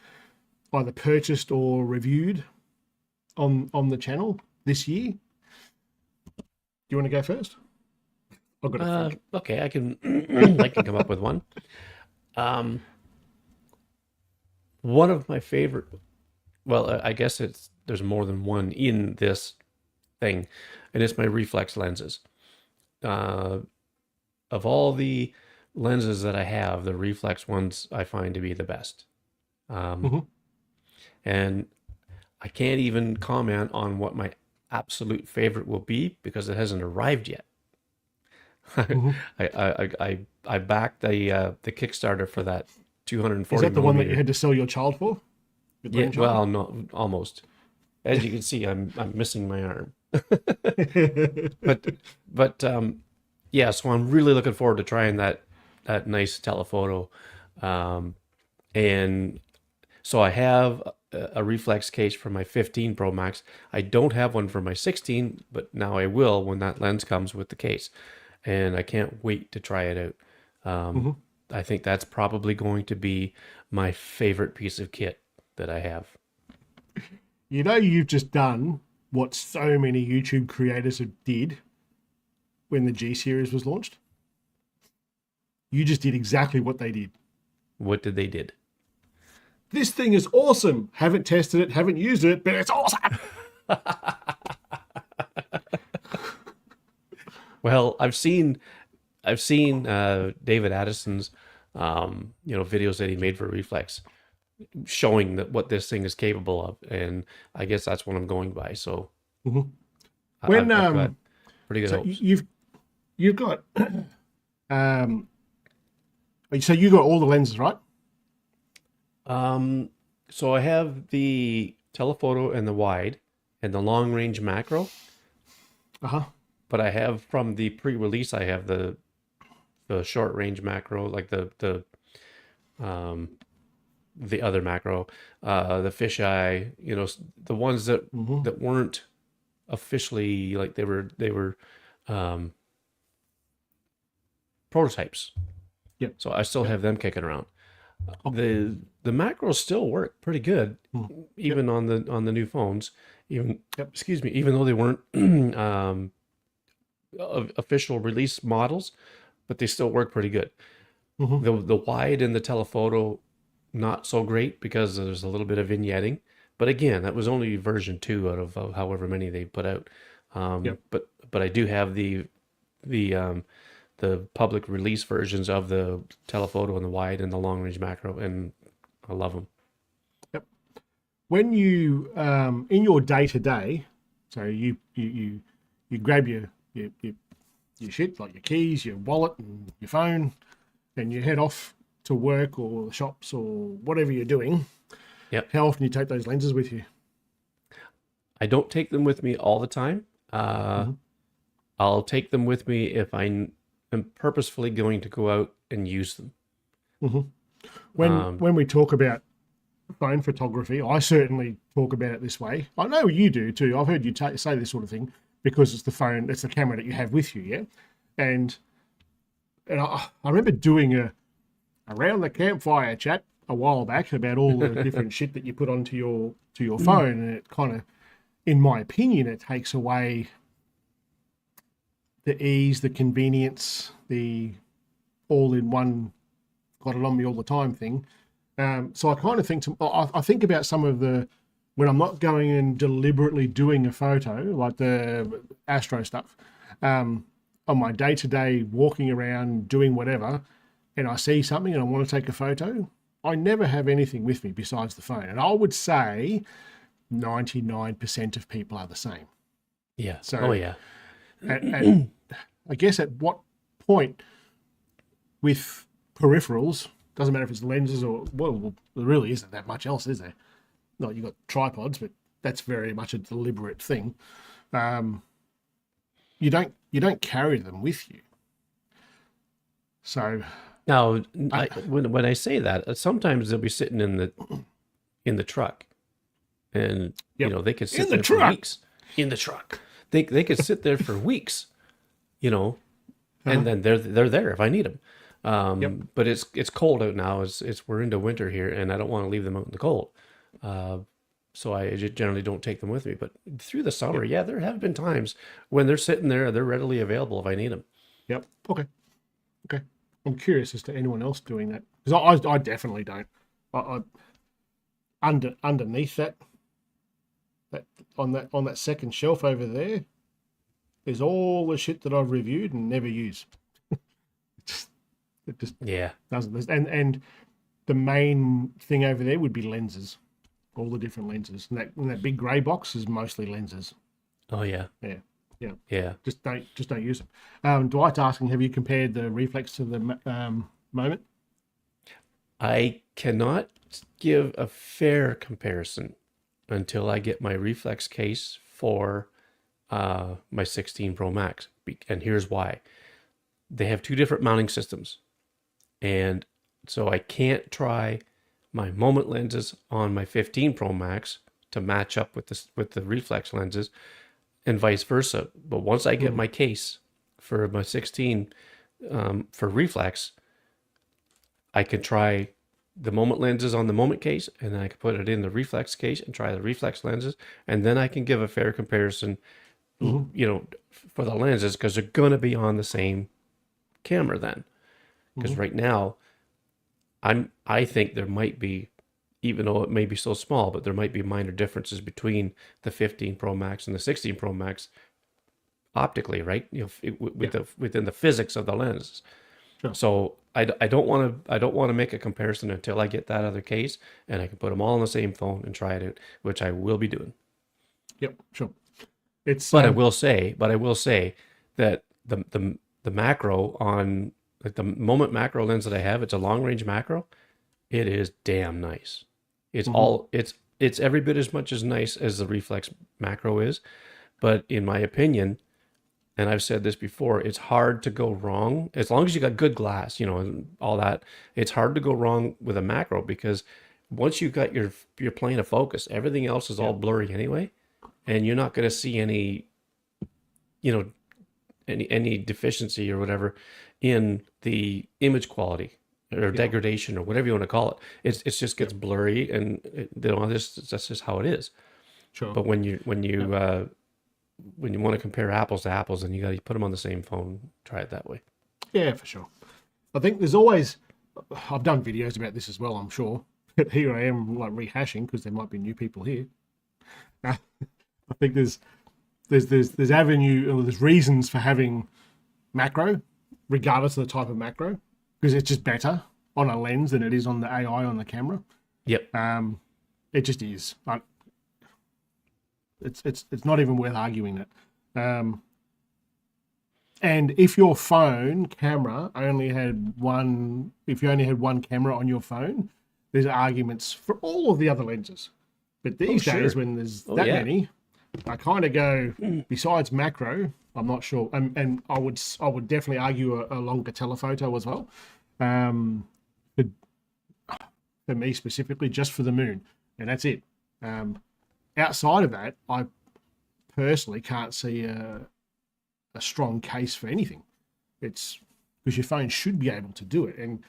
either purchased or reviewed on the channel this year. Do you want to go first? I've got to think. Okay, I can I can come up with one. One of my favorite, well, I guess there's more than one in this thing, and it's my reflex lenses. Of all the lenses that I have, the reflex ones I find to be the best. Mhm. And I can't even comment on what my absolute favorite will be because it hasn't arrived yet. Mhm. I backed the Kickstarter for that Is 240 that the one that you millimeter. had to sell your child for? Your Yeah, grandchild? well, no, almost. As you can see, I'm missing my arm. But yeah, so I'm really looking forward to trying that nice telephoto. And so I have a reflex case for my 15 Pro Max. I don't have one for my 16, but now I will when that lens comes with the case. And I can't wait to try it out. Mhm. I think that's probably going to be my favorite piece of kit that I have. You know, you've just done what so many YouTube creators did when the G series was launched. You just did exactly what they did. What did they did? This thing is awesome. Haven't tested it, haven't used it, but it's awesome. Well, I've seen David Addison's videos that he made for Reflex showing that what this thing is capable of, and I guess that's what I'm going by. So Mhm. I've When got pretty good so hopes. you've got so you got all the lenses, right? So I have the telephoto and the wide and the long range macro, Uh-huh. but I have from the pre-release I have the short range macro, like the other macro, the fisheye, the ones that Mhm. weren't officially, like they were um, prototypes. Yep. So I still Yep. have them kicking around. Okay. The macros still work pretty good, Mm. even on the new phones. Even Yep. excuse me, even though they weren't official release models, but they still work pretty good. Mhm. The wide and the telephoto, not so great because there's a little bit of vignetting. But again, that was only version 2 out of however many they put out. Yep. But I do have the the public release versions of the telephoto and the wide and the long range macro, and I love them. Yep. When you in your day to day, so you grab your shit like your keys, your wallet, and your phone, and you head off to work or the shops or whatever you're doing. Yep. How often do you take those lenses with you? I don't take them with me all the time. Mhm. I'll take them with me if I am purposefully going to go out and use them. hmm When Um, when we talk about phone photography, I certainly talk about it this way. I know you do too. I've heard you say this sort of thing because it's the phone, it's the camera that you have with you, yeah. And I remember doing a around the campfire chat a while back about all the different shit that you put onto your phone, and it kind of, in my opinion, it takes away the ease, the convenience, the all-in-one, got it on me all the time thing. So I kind of think I think about some of the, when I'm not going and deliberately doing a photo like the astro stuff, on my day-to-day walking around doing whatever, and I see something and I want to take a photo, I never have anything with me besides the phone. And I would say 99% of people are the same. yeah. So Oh, yeah. I guess at what point with peripherals, doesn't matter if it's lenses or, well, there really isn't that much else, is there? No, you've got tripods, but that's very much a deliberate thing. You don't carry them with you. So Now, I, when I say that, sometimes they'll be sitting in the truck, and yep, they could in sit the there for truck. weeks in the truck. They could sit there for weeks, Uh-huh. and then they're there if I need them. Yep. But it's cold out now. It's we're into winter here, and I don't want to leave them out in the cold. So I generally don't take them with me. But through the summer, Yep. yeah, there have been times when they're sitting there, they're readily available if I need them. Yep. Okay. Okay. I'm curious as to anyone else doing that, because I definitely don't. I underneath that on that second shelf over there is all the shit that I've reviewed and never use. It just Yeah. doesn't. And the main thing over there would be lenses, all the different lenses. And that big grey box is mostly lenses. Oh yeah. Yeah, yeah. Yeah. Just don't use them. Dwight's asking, have you compared the reflex to the moment? I cannot give a fair comparison until I get my reflex case for my 16 Pro Max. And here's why. They have two different mounting systems. And so I can't try my moment lenses on my 15 Pro Max to match up with the reflex lenses, and vice versa. But once I get my case for my 16 for reflex, I can try the moment lenses on the moment case, and then I can put it in the reflex case and try the reflex lenses, and then I can give a fair comparison, for the lenses, because they're going to be on the same camera then. Because right now, I think there might be, even though it may be so small, but there might be minor differences between the 15 Pro Max and the 16 Pro Max optically, right? Within the physics of the lenses. Sure. So I don't want to make a comparison until I get that other case and I can put them all on the same phone and try it out, which I will be doing. Yep, sure. It's But I will say that the macro on, like, the moment macro lens that I have, it's a long range macro. It is damn nice. It's it's every bit as much as nice as the reflex macro is, but in my opinion, and I've said this before, it's hard to go wrong as long as you got good glass, and all that. It's hard to go wrong with a macro, because once you've got your plane of focus, everything else is all blurry anyway, and you're not going to see any, any deficiency or whatever in the image quality or degradation or whatever you want to call it. It just gets blurry, and that's just how it is. sure. But when you want to compare apples to apples, then you got to put them on the same phone. Try it that way. Yeah, for sure. I think there's always, I've done videos about this as well, I'm sure. But here I am, like, rehashing, because there might be new people here. I think there's avenue, or there's reasons for having macro, regardless of the type of macro, because it's just better on a lens than it is on the AI on the camera. Yep. It just is. It's not even worth arguing it. And if your phone camera only had one, if you only had one camera on your phone, there's arguments for all of the other lenses. But these days, sure. when there's Oh, that yeah. many, I kind of go, besides macro, I'm not sure. And I would definitely argue a longer telephoto as well. For, for me specifically, just for the moon. And that's it. Outside of that, I personally can't see a strong case for anything. It's because your phone should be able to do it. And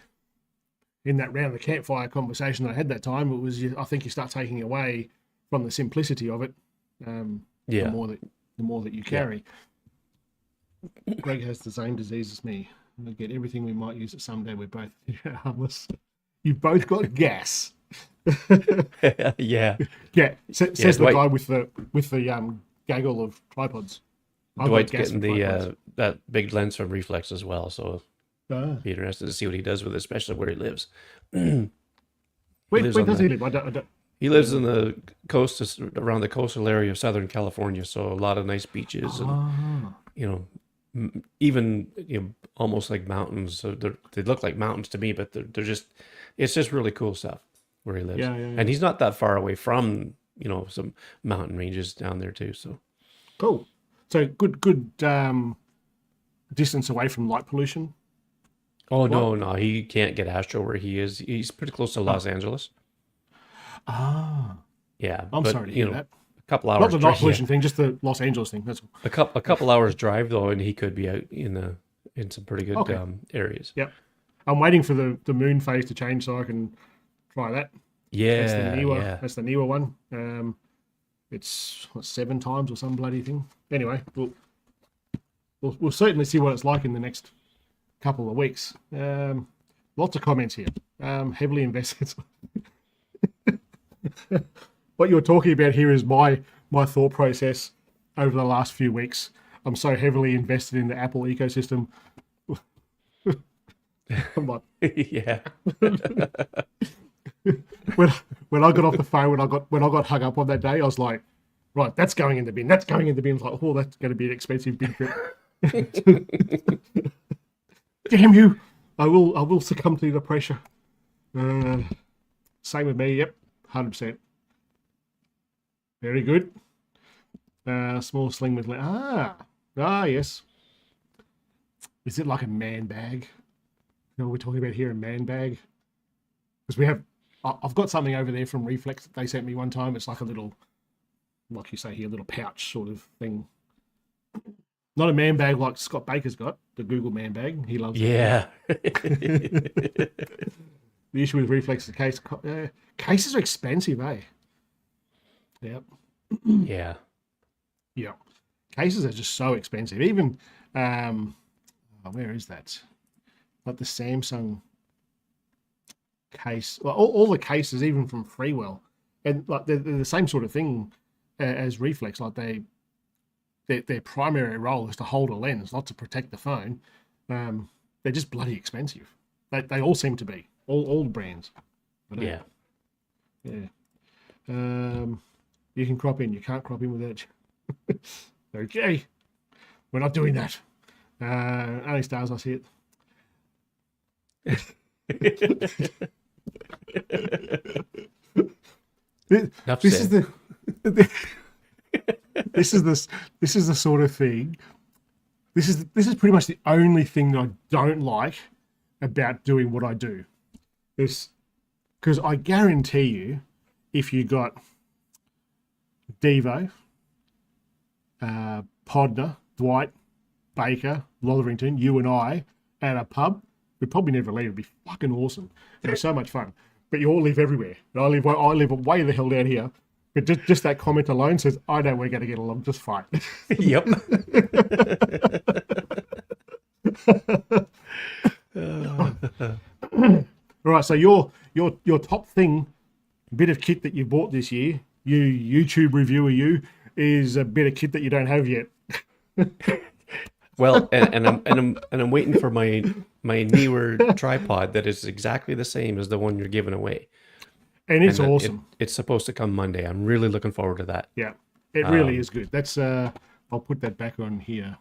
in that round the campfire conversation that I had that time, it was, I think you start taking away from the simplicity of it. The Yeah. more that you carry. Greg has the same disease as me. We get everything we might use it someday. We're both harmless. You've both got gas. Yeah. Yeah, says the Dwight- guy with the gaggle of tripods. I've got Dwight's gas getting for the tripods. that big lens from Reflex as well, so Ah. be interested to see what he does with it, especially where he lives. Where lives on does he the- live? I don't. He lives in the coast, around the coastal area of Southern California, so a lot of nice beaches and Ah. even almost like mountains. So they look like mountains to me, but they're just it's just really cool stuff where he lives. Yeah. And he's not that far away from some mountain ranges down there too. So Cool. So good distance away from light pollution. no, he can't get astro where he is. He's pretty close to Los Angeles. Ah, Yeah, I'm but, sorry to hear that. A couple Not hours. the light pollution thing, just the Los Angeles thing. That's all. A couple hours drive though, and he could be out in some pretty good Okay. areas. Yep. I'm waiting for the moon phase to change so I can try that. Yeah, That's the Neewer. yeah. That's the Neewer one. It's 7 times or some bloody thing. Anyway, we'll certainly see what it's like in the next couple of weeks. Lots of comments here. Heavily invested. What you're talking about here is my thought process over the last few weeks. I'm so heavily invested in the Apple ecosystem. I'm like, Yeah. when I got off the phone, when I got hung up on that day, I was like, right, that's going in the bin. That's going in the bin. I was like, oh, that's going to be an expensive bin trip. Damn you! I will succumb to the pressure. Same with me. Yep, 100%. Very good. Small sling with yes. Is it like a man bag? We're talking about here a man bag because I've got something over there from Reflex that they sent me one time. It's like a little, like you say here, a little pouch sort of thing. Not a man bag like Scott Baker's got, the Google man bag. He loves it. Yeah. The issue with Reflex is cases are expensive, eh? Yep. Yeah. Yeah. Cases are just so expensive. Even, where is that? Like the Samsung case. Well, all the cases, even from Freewell, and like they're the same sort of thing as Reflex. Like their primary role is to hold a lens, not to protect the phone. They're just bloody expensive. They all seem to be. All the brands. Yeah. You can crop in. You can't crop in without. Okay. We're not doing that. Only stars I see it. Enough This said. this is the sort of thing. This is pretty much the only thing that I don't like about doing what I do. Is because I guarantee you, if you got Devo, Podner, Dwight, Baker, Lotherington, you and I at a pub, we'd probably never leave. It'd be fucking awesome. It'd be so much fun. But you all live everywhere. And I live way the hell down here. But just that comment alone says, I know we're going to get along just fine. Yep. All right, so your top thing, bit of kit that you bought this year, you YouTube reviewer is a bit of kit that you don't have yet. Well, and I'm waiting for my Neewer tripod that is exactly the same as the one you're giving away. And it's And awesome. It's supposed to come Monday. I'm really looking forward to that. Yeah, it really is good. That's I'll put that back on here.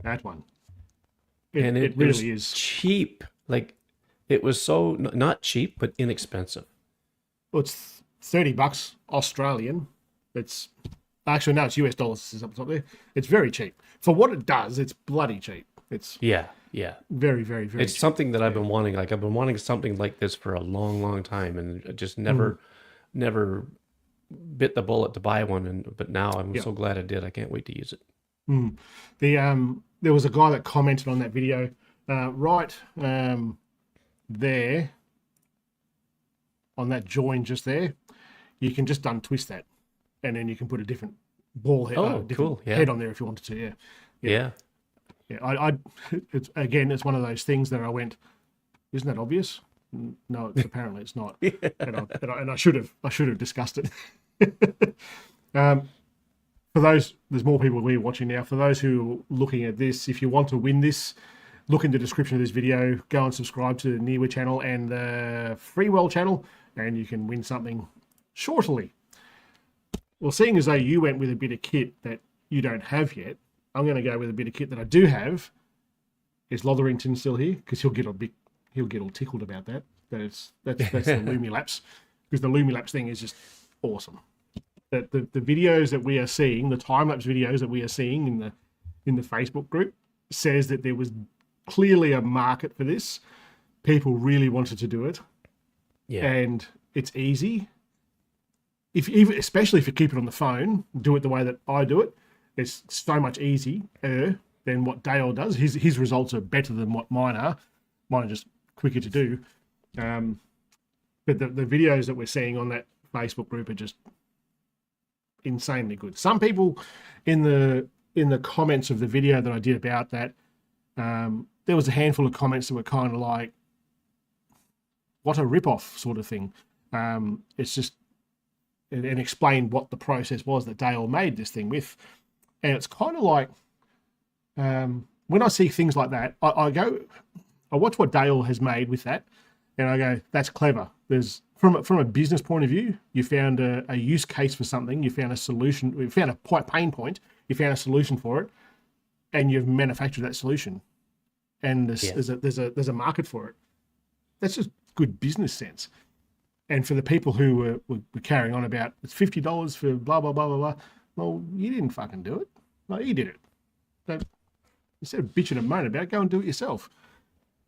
That one. And It was really is. cheap. Like It was so not cheap, but inexpensive. Well, it's $30 Australian. It's actually no, it's US dollars. It's up there. It's very cheap for what it does. It's bloody cheap. It's Yeah, yeah. very, very, very It's cheap. something that I've been wanting. Like I've been wanting something like this for a long, long time, and I just never bit the bullet to buy one. But now I'm Yeah. so glad I did. I can't wait to use it. There was a guy that commented on that video, right there on that join just there. You can just untwist that, and then you can put a different ball head, Oh, different cool. Yeah. head on there if you wanted to. Yeah, Yeah. yeah. It's one of those things that I went, isn't that obvious? No, apparently it's not. And I should have discussed it. For those, there's more people we're watching now. For those who are looking at this, if you want to win this, look in the description of this video. Go and subscribe to the Neewer channel and the Freewell channel, and you can win something shortly. Well, seeing as though you went with a bit of kit that you don't have yet, I'm going to go with a bit of kit that I do have. Is Lotherington still here? Because he'll get all tickled about that. That's the Lumi Lapse, because the Lumi Lapse thing is just awesome. That the videos that we are seeing, the time lapse videos that we are seeing in the Facebook group, says that there was clearly a market for this. People really wanted to do it, and it's easy. Especially if you keep it on the phone, do it the way that I do it. It's so much easier than what Dale does. His results are better than what mine are. Mine are just quicker to do. But the videos that we're seeing on that Facebook group are just insanely good. Some people in the comments of the video that I did about that, there was a handful of comments that were kind of like, what a rip-off sort of thing. It's just, and explain what the process was that Dale made this thing with. And it's kind of like, when I see things like that, I watch what Dale has made with that, and I go, that's clever. There's from a business point of view, you found a use case for something, you found a solution, you found a pain point, you found a solution for it, and you've manufactured that solution, and there's a market for it. That's just good business sense. And for the people who were carrying on about it's $50 for blah blah blah blah blah, well, you didn't fucking do it. No, you did it. So instead of bitching and moaning about it, go and do it yourself.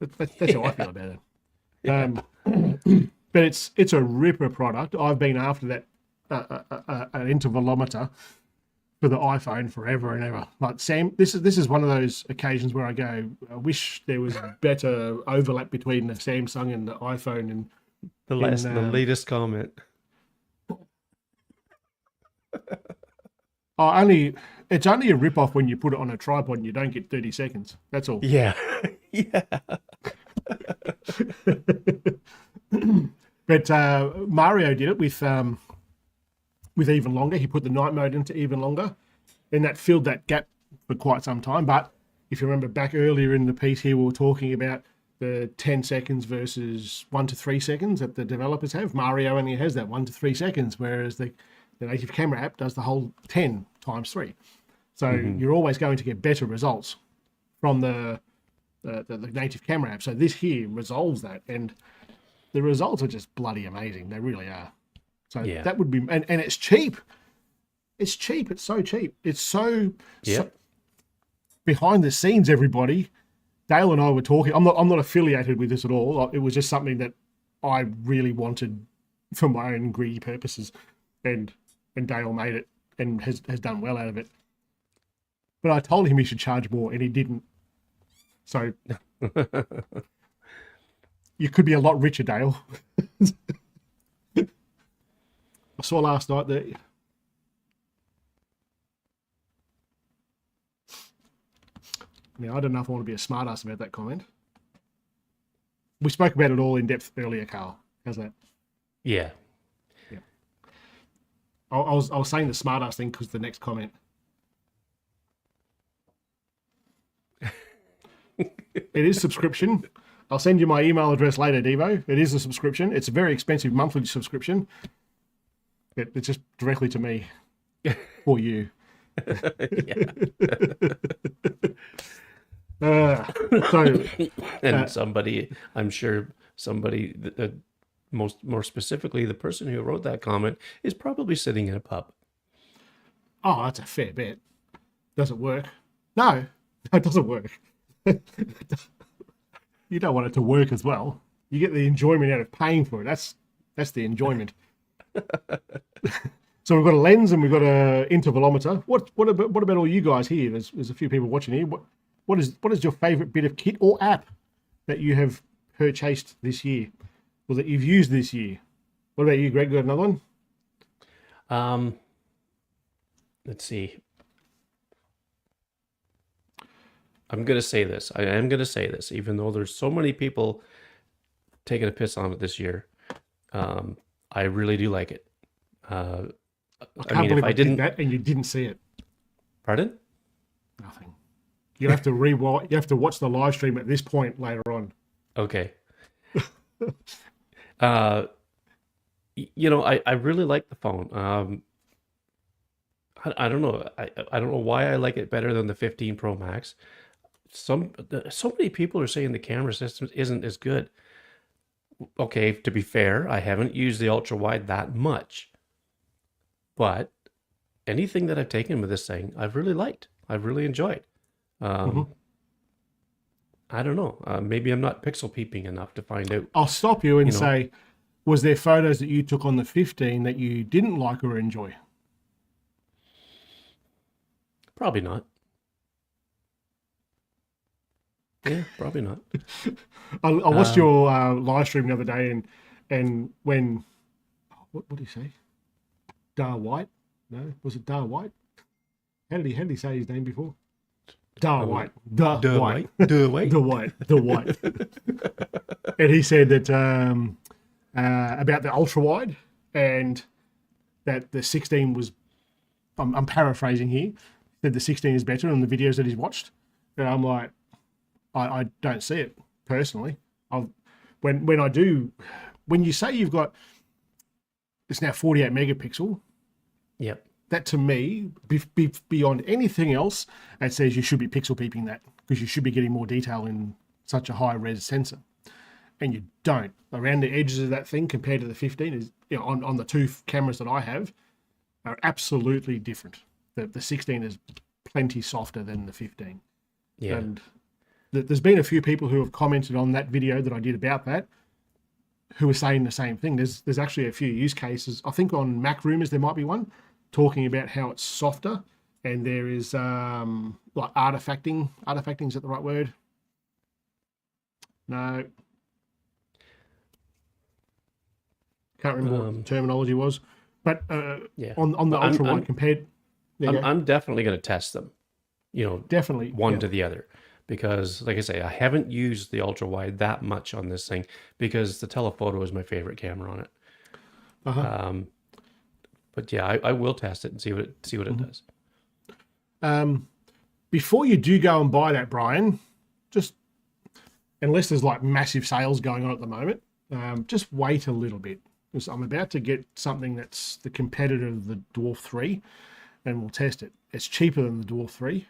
That's how I feel about it. But it's a ripper product. I've been after that an intervalometer for the iPhone forever and ever. Like Sam, this is one of those occasions where I go, I wish there was better overlap between the Samsung and the iPhone. And the latest comment. It's only a rip-off when you put it on a tripod and you don't get 30 seconds. That's all. Yeah. Yeah. But Mario did it with even longer. He put the night mode into even longer, and that filled that gap for quite some time. But if you remember back earlier in the piece here, we were talking about the 10 seconds versus 1 to 3 seconds that the developers have. Mario only has that 1 to 3 seconds, whereas the native camera app does the whole 10 times 3. So you're always going to get better results from the native camera app. So this here resolves that, and the results are just bloody amazing. They really are. So that would be, and it's cheap. It's cheap. It's so cheap. It's so behind the scenes, everybody. Dale and I were talking. I'm not affiliated with this at all. It was just something that I really wanted for my own greedy purposes, and Dale made it and has done well out of it. But I told him he should charge more, and he didn't. So you could be a lot richer, Dale. I saw last night that now I don't know if I want to be a smartass about that comment. We spoke about it all in depth earlier, Carl. How's that? Yeah. Yeah. I was saying the smartass thing because the next comment. It is subscription. I'll send you my email address later, Devo. It is a subscription. It's a very expensive monthly subscription. It's just directly to me for you. So And somebody, I'm sure somebody, more specifically, the person who wrote that comment is probably sitting in a pub. oh, that's a fair bet. Does it work? No, it doesn't work. You don't want it to work as well. You get the enjoyment out of paying for it. That's the enjoyment. So we've got a lens and we've got a intervalometer. What about all you guys here? There's a few people watching here. What is your favorite bit of kit or app that you have purchased this year, or that you've used this year? What about you, Greg? Got another one? Let's see. I'm going to say this. I am going to say this, even though there's so many people taking a piss on it this year. I really do like it. I I can't mean, believe if I I did didn't, that and you didn't see it. pardon? Nothing. You have to rewatch. You have to watch the live stream at this point later on. Okay. Uh, I really like the phone. I don't know. I don't know why I like it better than the 15 Pro Max. So many people are saying the camera system isn't as good. Okay, to be fair, I haven't used the ultra wide that much, but anything that I've taken with this thing, I've really liked. I've really enjoyed. Mhm. Um, I don't know. Maybe I'm not pixel peeping enough to find out. I'll stop you and You know, say, was there photos that you took on the 15 that you didn't like or enjoy? probably not. Yeah, probably not. I watched Um, your live stream the other day, and when what did he say? Dar White? No, was it Dar White? How did he say his name before? Dar oh, White. Da duh, White. wait, duh, wait. The White. The White. And he said that about the ultra wide, and that the 16 was. I'm paraphrasing here. Said the 16 is better in the videos that he's watched. And I'm like, I don't see it personally. When I do, when you say you've got, it's now 48 megapixel, Yep. that to me, beyond anything else, it says you should be pixel peeping that, because you should be getting more detail in such a high res sensor, and you don't. Around the edges of that thing compared to the 15 is, on the two cameras that I have, are absolutely different. The 16 is plenty softer than the 15. Yeah. And there's been a few people who have commented on that video that I did about that, who are saying the same thing. There's actually a few use cases. I think on Mac Rumors there might be one talking about how it's softer, and there is like artifacting. Artifacting, is that the right word? No, can't remember what the terminology was. But Yeah. on the But I'm ultra wide I'm compared, there you go. I'm definitely going to test them. Definitely, One yeah. to the other, because like I say, I haven't used the ultra wide that much on this thing because the telephoto is my favorite camera on it. Uh-huh. But yeah, I will test it and see what it does. Before you do go and buy that, Brian, just unless there's like massive sales going on at the moment, just wait a little bit, because I'm about to get something that's the competitor of the Dwarf 3, and we'll test it. It's cheaper than the Dwarf 3,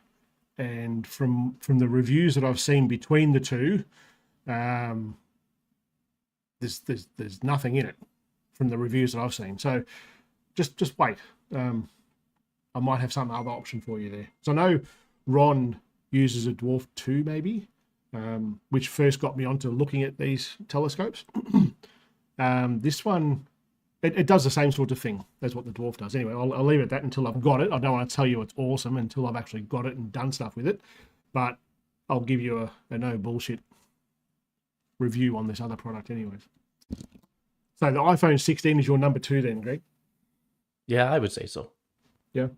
and from the reviews that I've seen between the two, there's nothing in it from the reviews that I've seen. So just wait. I might have some other option for you there. So I know Ron uses a Dwarf 2 maybe, which first got me onto looking at these telescopes. This one, it does the same sort of thing as what the Dwarf does. Anyway, I'll leave it at that until I've got it. I don't want to tell you it's awesome until I've actually got it and done stuff with it. But I'll give you a no bullshit review on this other product anyways. So the iPhone 16 is your number 2 then, Greg? Yeah, I would say so. Yeah.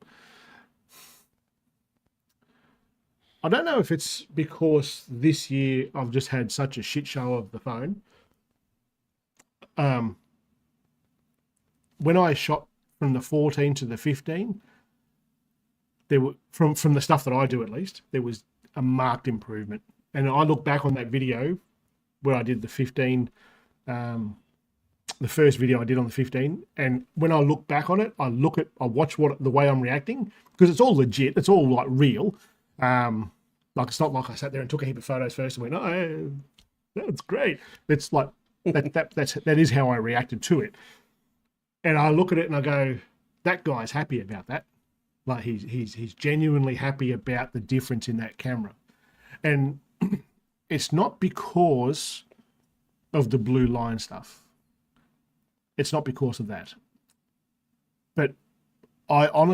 I don't know if it's because this year I've just had such a shit show of the phone. When I shot from the 14 to the 15, there were from the stuff that I do at least, there was a marked improvement. And I look back on that video where I did the 15, the first video I did on the 15, and when I look back on it, I watch the way I'm reacting, because it's all legit, it's all like real. Like Like, it's not like I sat there and took a heap of photos first and went, oh, that's great. It's like that is how I reacted to it. And I look at it and I go, that guy's happy about that. Like, he's genuinely happy about the difference in that camera. And it's not because of the blue line stuff. It's not because of that. But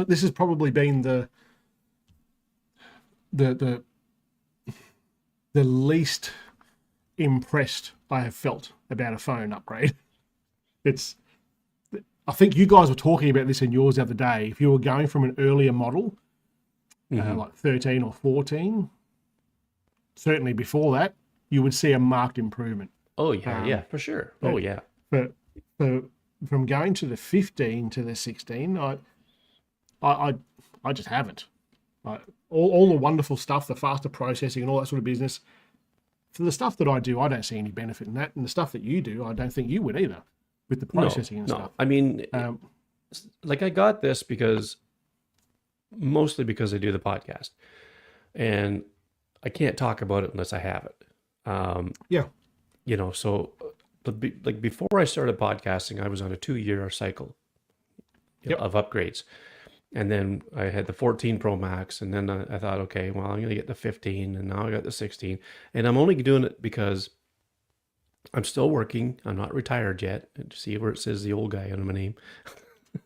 this has probably been the least impressed I have felt about a phone upgrade. I think you guys were talking about this in yours the other day. If you were going from an earlier model, like 13 or 14, certainly before that, you would see a marked improvement. Oh yeah, for sure. Oh yeah. But from going to the 15 to the 16, I just haven't. Like, all the wonderful stuff, the faster processing and all that sort of business. For the stuff that I do, I don't see any benefit in that. And the stuff that you do, I don't think you would either, with the processing and stuff. I mean, like, I got this mostly because I do the podcast, and I can't talk about it unless I have it. Yeah. You know, so like before I started podcasting, I was on a 2-year cycle of upgrades. And then I had the 14 Pro Max, and then I thought, okay, well, I'm going to get the 15, and now I got the 16. And I'm only doing it because I'm still working. I'm not retired yet. See where it says the old guy on my name.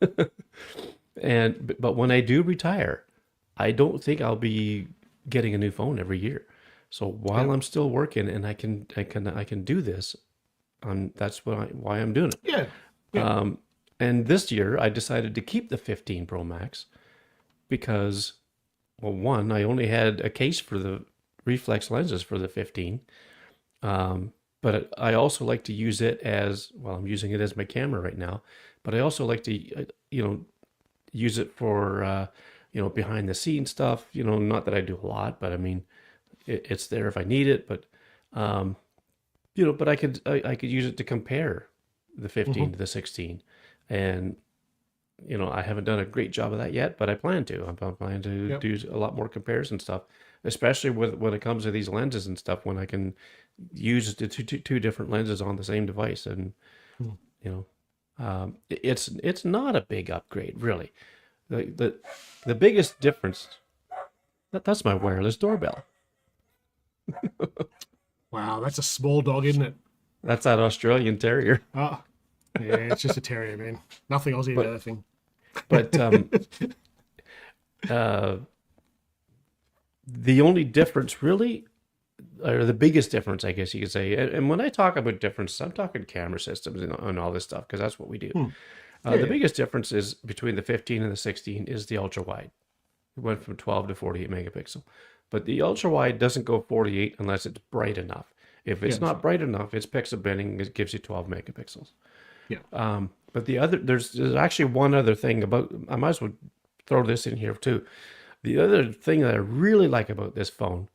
But when I do retire, I don't think I'll be getting a new phone every year. So while I'm still working and I can do this, that's why I'm doing it. Yeah. And this year I decided to keep the 15 Pro Max because, well, one, I only had a case for the reflex lenses for the 15. But I also like to use it as, well, I'm using it as my camera right now, but I also like to, use it for, behind the scenes stuff, not that I do a lot, but I mean, it's there if I need it, but, but I could use it to compare the 15 to the 16. And, I haven't done a great job of that yet, but I plan to. I'm planning to do a lot more comparison stuff, especially when it comes to these lenses and stuff, when I can use the two different lenses on the same device. And, it's not a big upgrade, really. The biggest difference, that's my wireless doorbell. Wow, that's a small dog, isn't it? That's that Australian Terrier. Oh, yeah, it's just a terrier, man. Nothing Aussie about that thing. But the only difference, really, or the biggest difference, I guess you could say, and when I talk about difference, I'm talking camera systems and all this stuff, because that's what we do. The biggest difference is between the 15 and the 16 is the ultra wide. It went from 12 to 48 megapixel. But the ultra wide doesn't go 48 unless it's bright enough. If it's not bright enough, it's pixel bending. It gives you 12 megapixels. Yeah. But there's actually one other thing about, I might as well throw this in here too. The other thing that I really like about this phone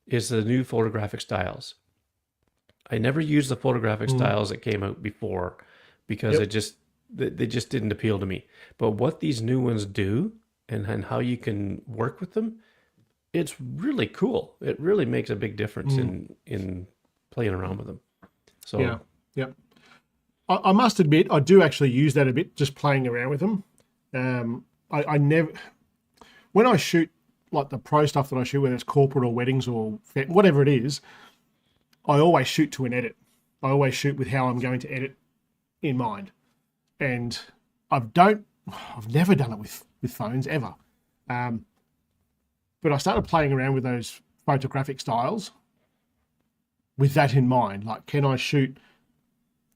is the new photographic styles. I never used the photographic styles that came out before because they just didn't appeal to me. But what these new ones do and how you can work with them, it's really cool. It really makes a big difference in playing around with them. So yeah. I must admit, I do actually use that a bit, just playing around with them. I never, when I shoot like the pro stuff that I shoot, whether it's corporate or weddings or whatever it is, I always shoot to an edit. I always shoot with how I'm going to edit in mind. And I've never done it with phones ever. But I started playing around with those photographic styles with that in mind. Like, can I shoot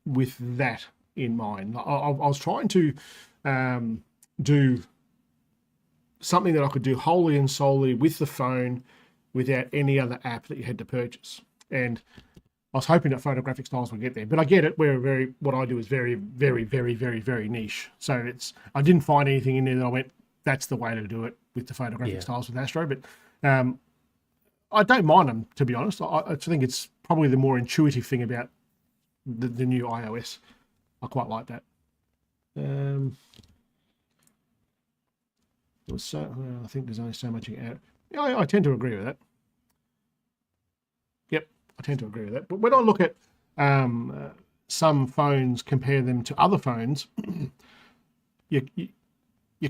with that in mind? I was trying to do something that I could do wholly and solely with the phone without any other app that you had to purchase. And I was hoping that photographic styles would get there, but I get it. What I do is very, very, very, very, very niche. So I didn't find anything in there that I went, that's the way to do it with the photographic styles with Astro. But I don't mind them, to be honest. I think it's probably the more intuitive thing about the new iOS. I quite like that. I think there's only so much you can add. Yeah, I tend to agree with that. I tend to agree with that. But when I look at some phones, compare them to other phones, you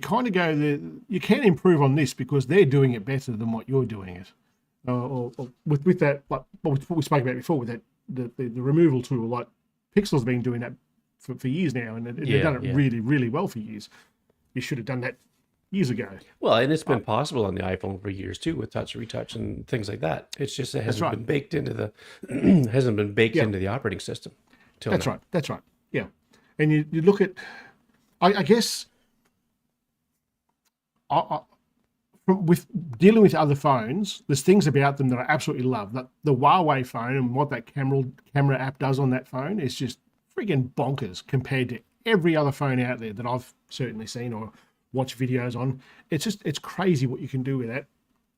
kind of go, you can improve on this because they're doing it better than what you're doing it. Or with that, like what we spoke about before, with that the removal tool, like Pixel's been doing that for years now, and they've done it really, really well for years. You should have done that years ago. Well, and it's been possible on the iPhone for years too, with touch retouch and things like that. It's just it hasn't been baked into the into the operating system. That's right. Yeah, and you look at, I guess, with dealing with other phones, there's things about them that I absolutely love. Like the Huawei phone and what that camera app does on that phone is just freaking bonkers compared to every other phone out there that I've certainly seen or watched videos on. It's crazy what you can do with that,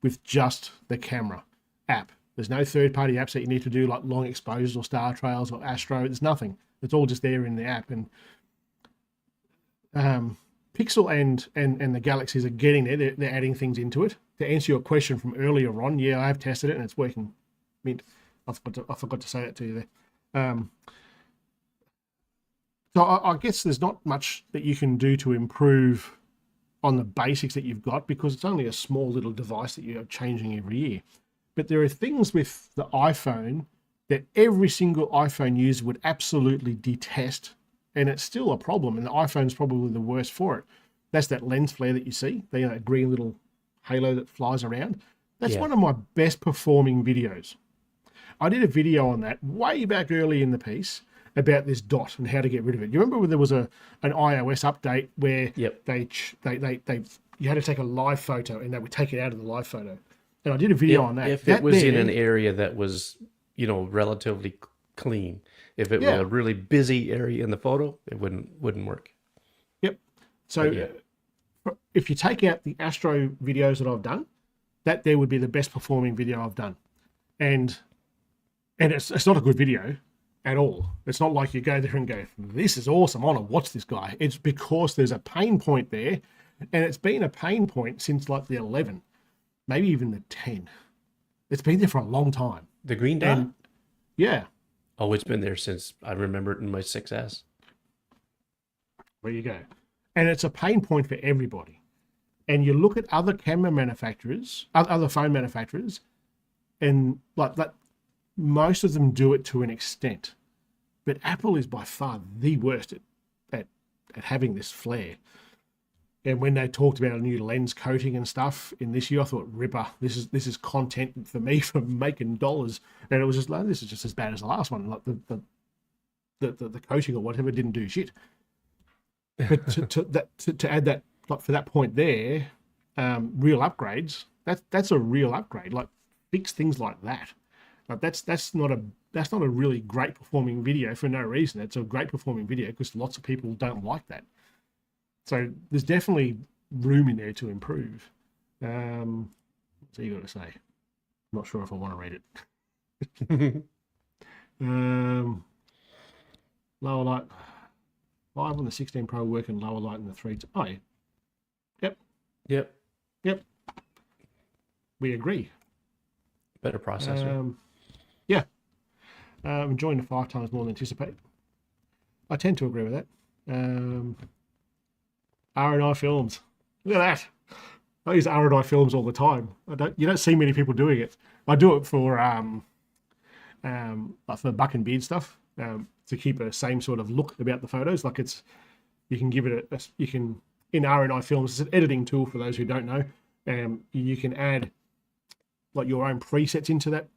with just the camera app. There's no third-party apps that you need to do, like long exposures or star trails or Astro. There's nothing. It's all just there in the app. And Pixel and the Galaxies are getting there. They're adding things into it. To answer your question from earlier on, yeah, I have tested it and it's working. Mint. I forgot to say that to you there. So I guess there's not much that you can do to improve on the basics that you've got, because it's only a small little device that you're changing every year. But there are things with the iPhone that every single iPhone user would absolutely detest, and it's still a problem, and the iPhone's probably the worst for it. That's that lens flare that you see, that green little halo that flies around. That's one of my best performing videos. I did a video on that way back early in the piece about this dot and how to get rid of it. You remember when there was an iOS update where you had to take a live photo and they would take it out of the live photo? And I did a video on that. If it was in an area that was, relatively clean. If it was a really busy area in the photo, it wouldn't work. Yep. So if you take out the Astro videos that I've done, that there would be the best performing video I've done. And it's not a good video at all. It's not like you go there and go, this is awesome, I want to watch this guy. It's because there's a pain point there, and it's been a pain point since like the 11, maybe even the 10. It's been there for a long time. The green dot? Yeah. Oh, it's been there since I remember it in my 6S. There you go. And it's a pain point for everybody. And you look at other camera manufacturers, other phone manufacturers, and like that, most of them do it to an extent. But Apple is by far the worst at having this flare. And when they talked about a new lens coating and stuff in this year, I thought, ripper, this is content for me for making dollars. And it was just like, this is just as bad as the last one. Like the coating or whatever didn't do shit. But to add that, like for that point there, real upgrades, that's a real upgrade. Like fix things like that. Like that's not a really great performing video for no reason. It's a great performing video because lots of people don't like that. So there's definitely room in there to improve. What's you got to say? I'm not sure if I want to read it. Lower light 5 on the 16 Pro working lower light in the 3. Oh, yeah. Yep. We agree. Better processor. Enjoying the 5 times more than anticipated. I tend to agree with that. R&I films. Look at that. I use R&I films all the time. You don't see many people doing it. I do it for buck and beard stuff, to keep a same sort of look about the photos. Like you can give it in R&I films, it's an editing tool for those who don't know. You can add like your own presets into that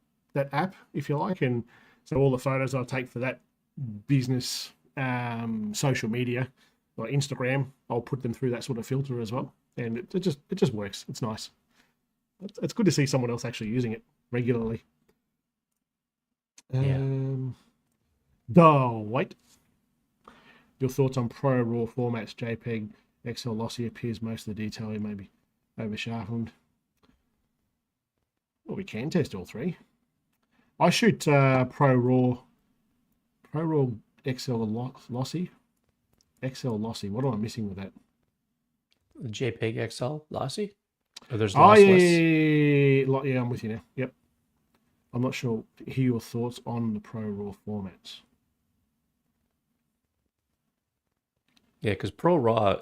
app, if you like. And so all the photos I take for that business social media, like Instagram, I'll put them through that sort of filter as well. And it just works. It's nice. It's good to see someone else actually using it regularly. Wait. Your thoughts on Pro RAW formats, JPEG, XL lossy appears most of the detail here maybe over-sharpened. Well, we can test all three. I shoot Pro RAW XL lossy. XL lossy. What am I missing with that? JPEG XL lossy? Oh, there's lossless. Yeah, I'm with you now. Yep. I'm not sure. Hear your thoughts on the Pro Raw formats. Yeah, because Pro Raw,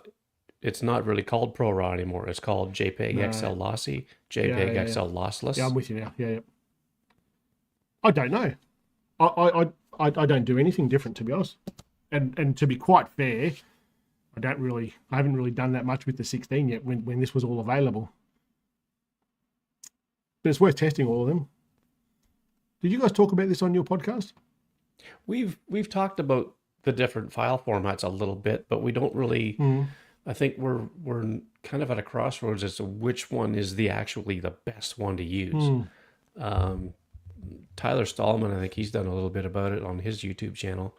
it's not really called Pro Raw anymore. It's called JPEG No. XL Lossy, Yeah, JPEG yeah, XL yeah. Lossless. Yeah, I'm with you now. Yeah, yeah. I don't know. I don't do anything different, to be honest. And to be quite fair, I haven't really done that much with the 16 yet when this was all available. But it's worth testing all of them. Did you guys talk about this on your podcast? We've talked about the different file formats a little bit, but we don't really. I think we're kind of at a crossroads as to which one is actually the best one to use. Tyler Stallman, I think he's done a little bit about it on his YouTube channel.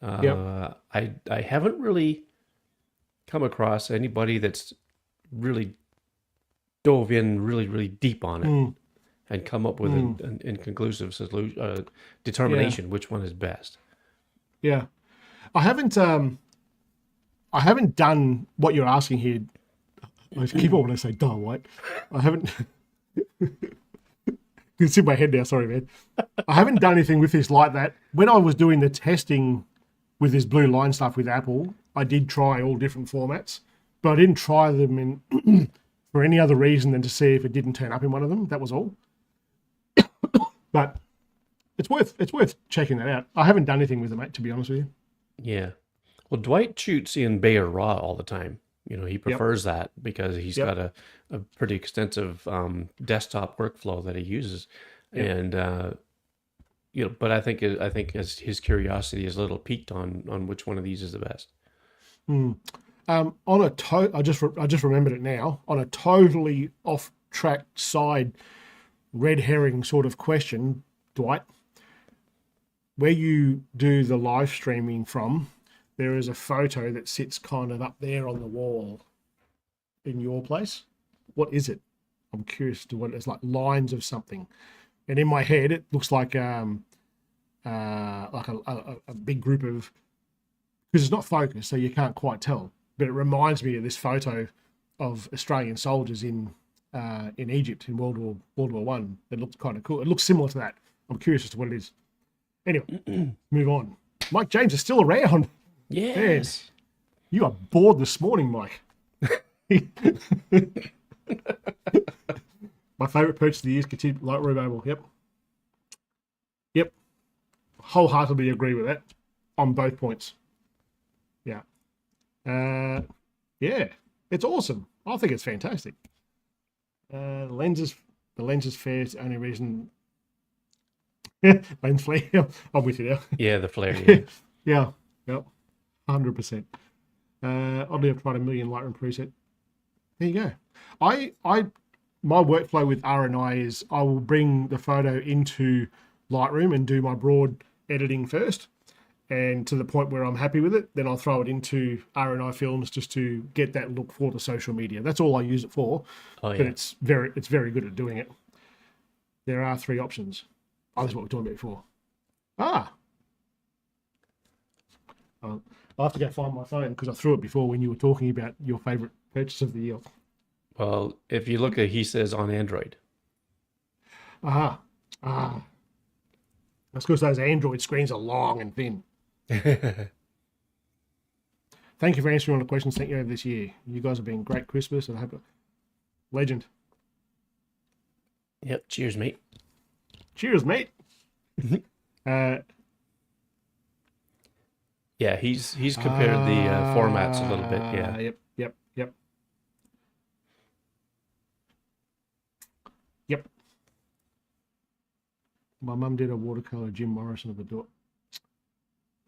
Yep. I haven't really come across anybody that's really dove in really deep on it and come up with an inconclusive determination which one is best. Yeah. I haven't done what you're asking here. I keep on wanting to say duh, right? I haven't it's in my head now, sorry man. I haven't done anything with this like that. When I was doing the testing with this blue line stuff with Apple, I did try all different formats, but I didn't try them in for any other reason than to see if it didn't turn up in one of them. That was all. But it's worth checking that out. I haven't done anything with it, mate, to be honest with you. Yeah. Well, Dwight shoots in Bayer Raw all the time. You know, he prefers that because he's got a pretty extensive desktop workflow that he uses. And you know, but I think as his curiosity is a little piqued on which one of these is the best. I just remembered it now. On a totally off track side, red herring sort of question, Dwight, where you do the live streaming from, there is a photo that sits kind of up there on the wall in your place. What is it? I'm curious to what it is. Like lines of something, and in my head it looks like a big group of, because it's not focused, so you can't quite tell. But it reminds me of this photo of Australian soldiers in Egypt in World War One. It looks kind of cool. It looks similar to that. I'm curious as to what it is. Anyway, move on. Mike James is still around. Yes. Man, you are bored this morning, Mike. My favourite purchase of the year is continued Lightroom Mobile. Yep. Wholeheartedly agree with that on both points. Yeah. Yeah. It's awesome. I think it's fantastic. The lens is fair. It's the only reason. Lens flare. I'm with you now. Yeah, the flare. Yeah. Yep. 100%. Oddly, I've tried a million Lightroom preset. There you go. My workflow with RNI is I will bring the photo into Lightroom and do my broad editing first, and to the point where I'm happy with it, then I'll throw it into RNI films just to get that look for the social media. That's all I use it for. But it's very good at doing it. There are 3 options. Oh, that's what we were talking about before. I'll have to go find my phone because I threw it before when you were talking about your favorite purchase of the year. Well, if you look at, he says on Android. That's because those Android screens are long and thin. Thank you for answering all the questions sent you over this year. You guys have been great Christmas, and I hope legend. Yep. Cheers, mate. Cheers, mate. Yeah, he's compared the formats a little bit. Yeah. Yep. My mum did a watercolor Jim Morrison of the door.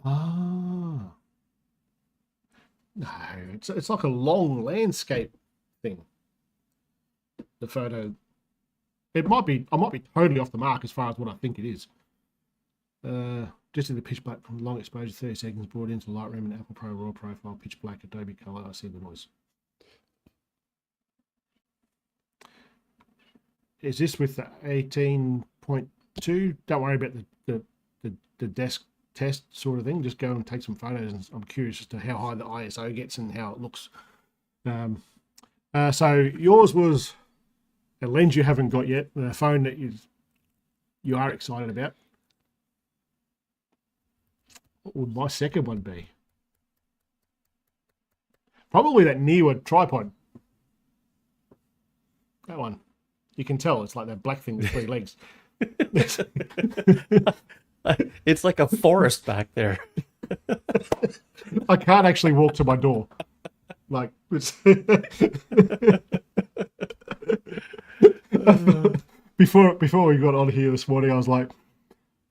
No, it's like a long landscape thing. The photo. I might be totally off the mark as far as what I think it is. Just in the pitch black from long exposure, 30 seconds, brought into Lightroom and Apple Pro Raw profile, pitch black, Adobe Color. I see the noise. Is this with the 18.2? Don't worry about the desk test sort of thing. Just go and take some photos, and I'm curious as to how high the ISO gets and how it looks. So yours was a lens you haven't got yet, and a phone that you are excited about. What would my second one be? Probably that Neewer tripod. That one. You can tell it's like that black thing with 3 legs. It's like a forest back there. I can't actually walk to my door. Like, it's before we got on here this morning, I was like,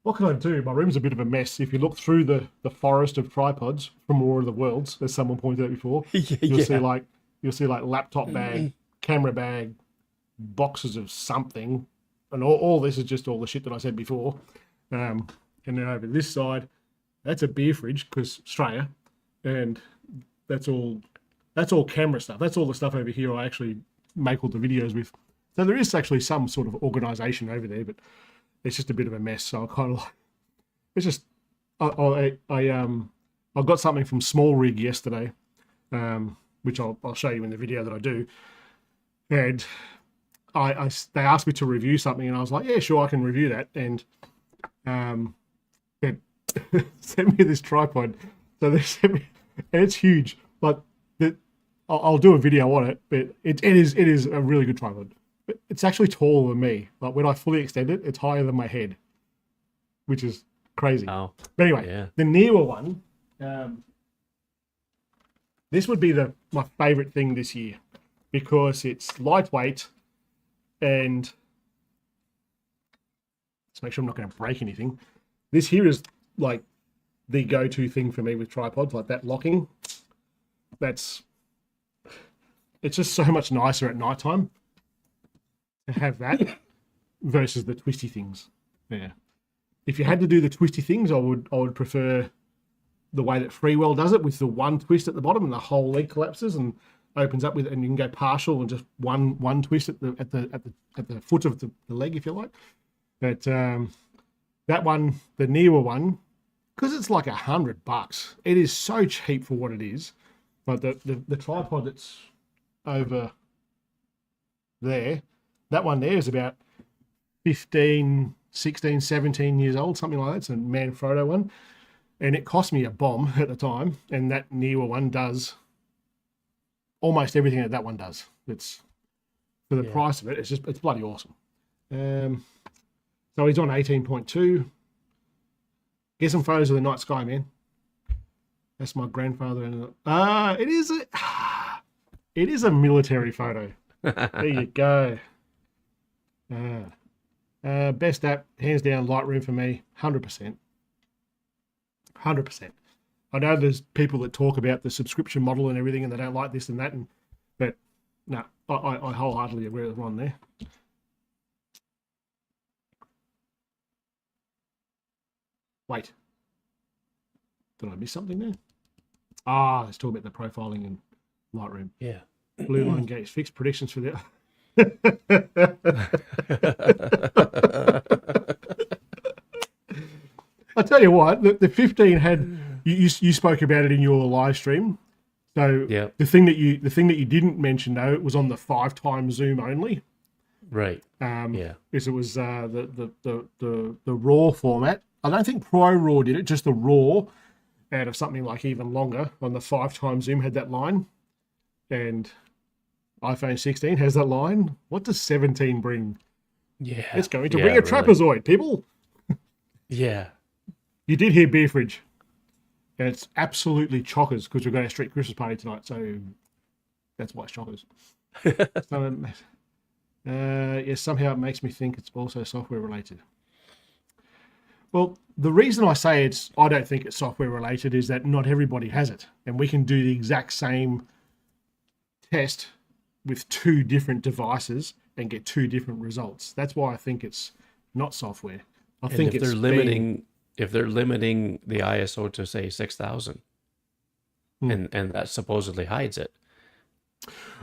what can I do? My room's a bit of a mess. If you look through the forest of tripods from War of the Worlds, as someone pointed out before, you'll see like laptop bag, camera bag, boxes of something, and all this is just all the shit that I said before. And then over this side, that's a beer fridge because Australia, and that's all camera stuff. That's all the stuff over here I actually make all the videos with. So there is actually some sort of organisation over there, but it's just a bit of a mess. So I kind of like, it's just I got something from Small Rig yesterday, which I'll show you in the video that I do, and they asked me to review something, and I was like, yeah, sure, I can review that, and it sent me this tripod. So they sent me, and it's huge, but I'll do a video on it, but it is a really good tripod. But it's actually taller than me. Like when I fully extend it, it's higher than my head, which is crazy. Oh, but anyway, yeah. The Neewer one, this would be my favorite thing this year because it's lightweight and let's make sure I'm not going to break anything. This here is like the go-to thing for me with tripods, like that locking. It's just so much nicer at nighttime to have that versus the twisty things. Yeah. If you had to do the twisty things, I would prefer the way that Freewell does it with the one twist at the bottom and the whole leg collapses and opens up with it, and you can go partial and just one twist at the foot of the leg if you like. But that one, the Neewer one, because it's like $100, it is so cheap for what it is. But the tripod that's over there, that one there is about 15, 16, 17 years old, something like that. It's a Manfrotto one. And it cost me a bomb at the time. And that Neewer one does almost everything that one does. It's for the price of it, it's bloody awesome. So he's on 18.2. Get some photos of the night sky, man. That's my grandfather. And it is a military photo. There you go. Best app, hands down, Lightroom for me, 100%. 100%. I know there's people that talk about the subscription model and everything, and they don't like this and that, but no, I wholeheartedly agree with Ron there. Wait, did I miss something there? Let's talk about the profiling in Lightroom. Yeah. Blue line gates, fixed predictions for the. I tell you what, the 15 had you spoke about it in your live stream. So the thing that you didn't mention though, it was on the 5x zoom only. Right. Because it was the RAW format. I don't think Pro RAW did it, just the RAW out of something like even longer on the 5x zoom had that line. And iPhone 16 has that line. What does 17 bring? Yeah. It's going to bring a trapezoid, people. Yeah. You did hear beer fridge. And it's absolutely chockers because we've got our street Christmas party tonight. So that's why it's chockers. So, somehow it makes me think it's also software related. Well, the reason I say I don't think it's software related is that not everybody has it. And we can do the exact same test with 2 different devices and get 2 different results. That's why I think it's not software. I think if they're limiting the ISO to say 6,000, and that supposedly hides it,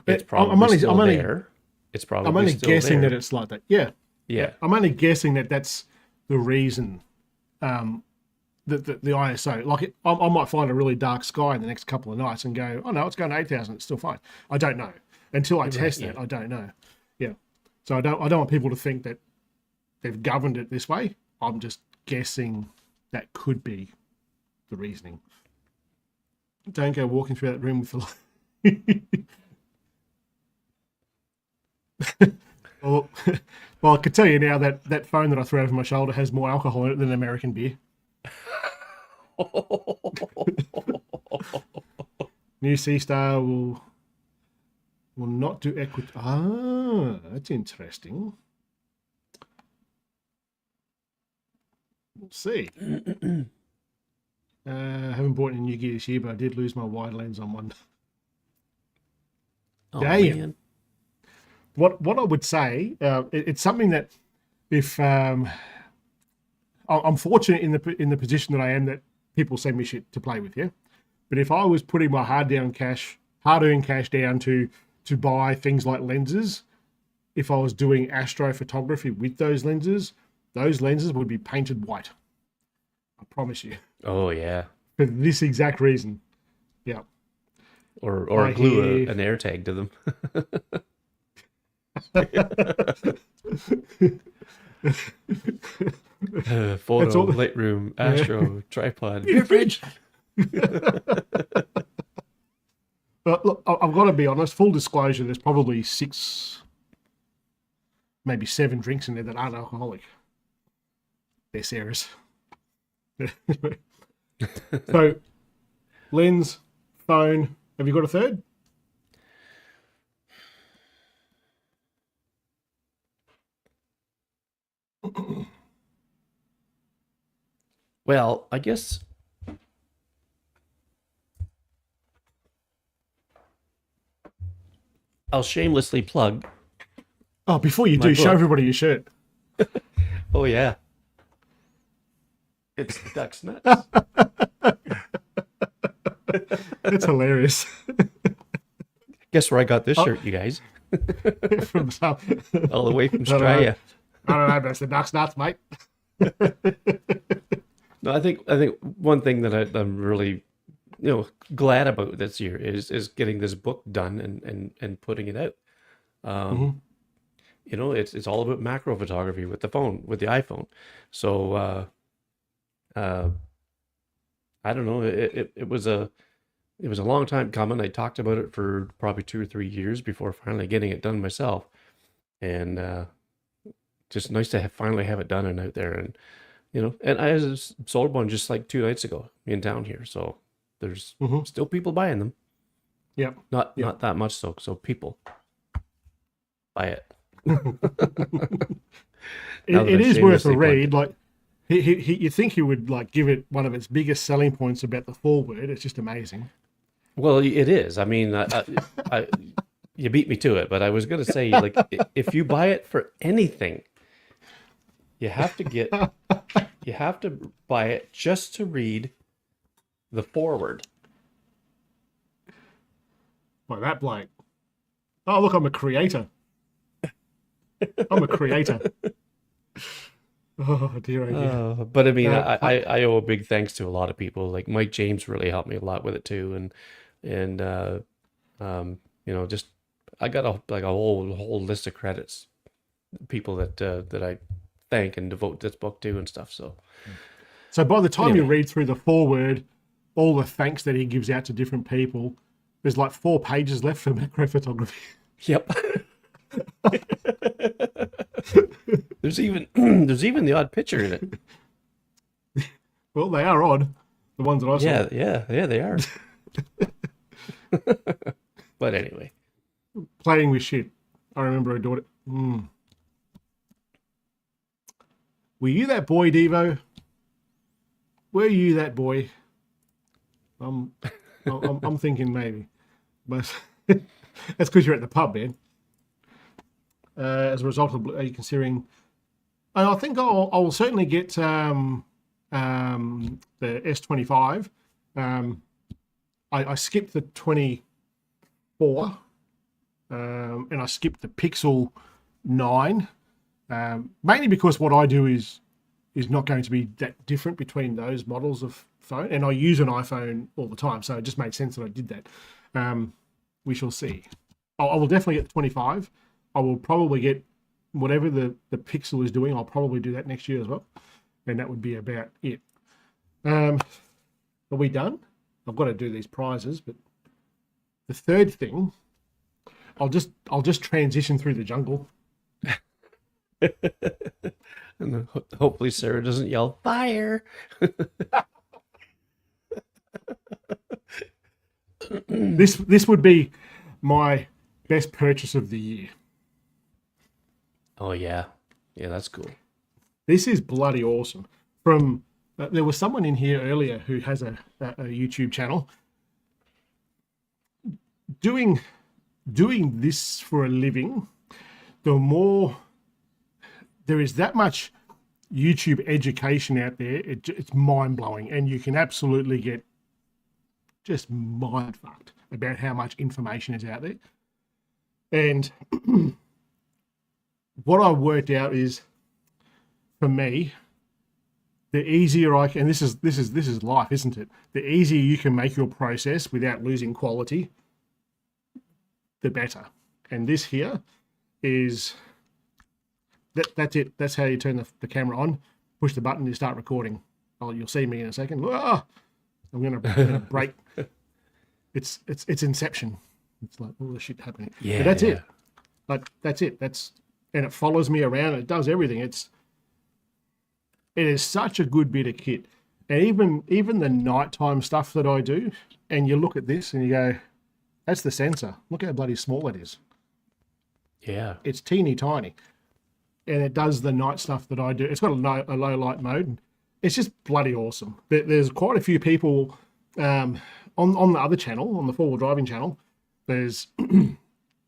it's probably still there. It's probably I'm only guessing there. that it's like that. Yeah. I'm only guessing that that's the reason. The ISO, like I might find a really dark sky in the next couple of nights and go, oh no, it's going to 8,000. It's still fine. I don't know until I test it. I don't know. Yeah. So I don't want people to think that they've governed it this way. I'm just guessing that could be the reasoning. Don't go walking through that room with the well, I could tell you now that that phone that I threw over my shoulder has more alcohol in it than American beer. New Sea Star will not do equity. Ah, that's interesting. We'll see. I haven't bought any new gear this year, but I did lose my wide lens on one. Oh, Damn. man. What I would say, it's something that if I'm fortunate in the position that I am, that people send me shit to play with, yeah. But if I was putting my hard-earned cash down to buy things like lenses, if I was doing astrophotography with those lenses would be painted white. I promise you. Oh, yeah. For this exact reason. Yeah. Or glue an air tag to them. Photo, Lightroom, Astro, tripod, beer fridge. But look, I've got to be honest, full disclosure, there's probably 6, maybe 7 drinks in there that aren't alcoholic. They're Sarah's. So, lens, phone, have you got a third? Well, I guess I'll shamelessly plug. Oh, before you do, show everybody your shirt. Oh, yeah. It's Duck's Nuts. That's hilarious. Guess where I got this shirt, you guys? From South. All the way from Australia. I don't know, but it's the Duck's Nuts, mate. No, I think one thing that I'm really, glad about this year is getting this book done and putting it out. It's all about macro photography with the phone, with the iPhone. So I don't know. It was a long time coming. I talked about it for probably 2 or 3 years before finally getting it done myself, and just nice to finally have it done and out there. And and I sold one just like 2 nights ago in town here. So there's still people buying them. Yep. Not that much so. So people buy it. It is worth a read. Like you think he would like give it one of its biggest selling points about the forward. It's just amazing. Well, it is. I mean, you beat me to it, but I was going to say, like, if you buy it for anything, you have to buy it just to read the forward. Like that, Blake. Oh, look, I'm a creator. I'm a creator. Oh dear, dear. But I mean, I owe a big thanks to a lot of people. Like Mike James really helped me a lot with it too, and just I got a whole list of credits, people that I thank and devote this book to and stuff. So by the time you read through the foreword, all the thanks that he gives out to different people, there's like 4 pages left for macro photography. Yep. There's even the odd picture in it. Well, they are odd. The ones that I saw. Yeah, they are. But anyway, playing with shit. I remember I doing it. Were you that boy, Devo? Were you that boy? I'm thinking maybe, but that's because you're at the pub, man. As a result of, are you considering? I think I'll certainly get the S25. I skipped the 24, and I skipped the Pixel 9, mainly because what I do is not going to be that different between those models of phone, and I use an iPhone all the time, so it just made sense that I did that. We shall see. I will definitely get the 25. I will probably get whatever the Pixel is doing, I'll probably do that next year as well. And that would be about it. Are we done? I've got to do these prizes, but the third thing, I'll just transition through the jungle. And then hopefully Sarah doesn't yell fire. This would be my best purchase of the year. Oh yeah, that's cool. This is bloody awesome. From there was someone in here earlier who has a YouTube channel doing this for a living. The more there is that much YouTube education out there, it's mind blowing, and you can absolutely get just mind fucked about how much information is out there. And what I worked out is, for me, the easier I can, and this is life, isn't it? The easier you can make your process without losing quality, the better. And this here is that's it. That's how you turn the camera on. Push the button, you start recording. Oh, you'll see me in a second. Ah! I'm gonna break. It's Inception. It's like all the shit happening. Yeah, but that's it. Like that's it. And it follows me around. It does everything. It is such a good bit of kit. And even the nighttime stuff that I do, and you look at this and you go, that's the sensor. Look how bloody small it is. Yeah. It's teeny tiny. And it does the night stuff that I do. It's got a low light mode. It's just bloody awesome. There's quite a few people on the other channel, on the four-wheel driving channel. There's a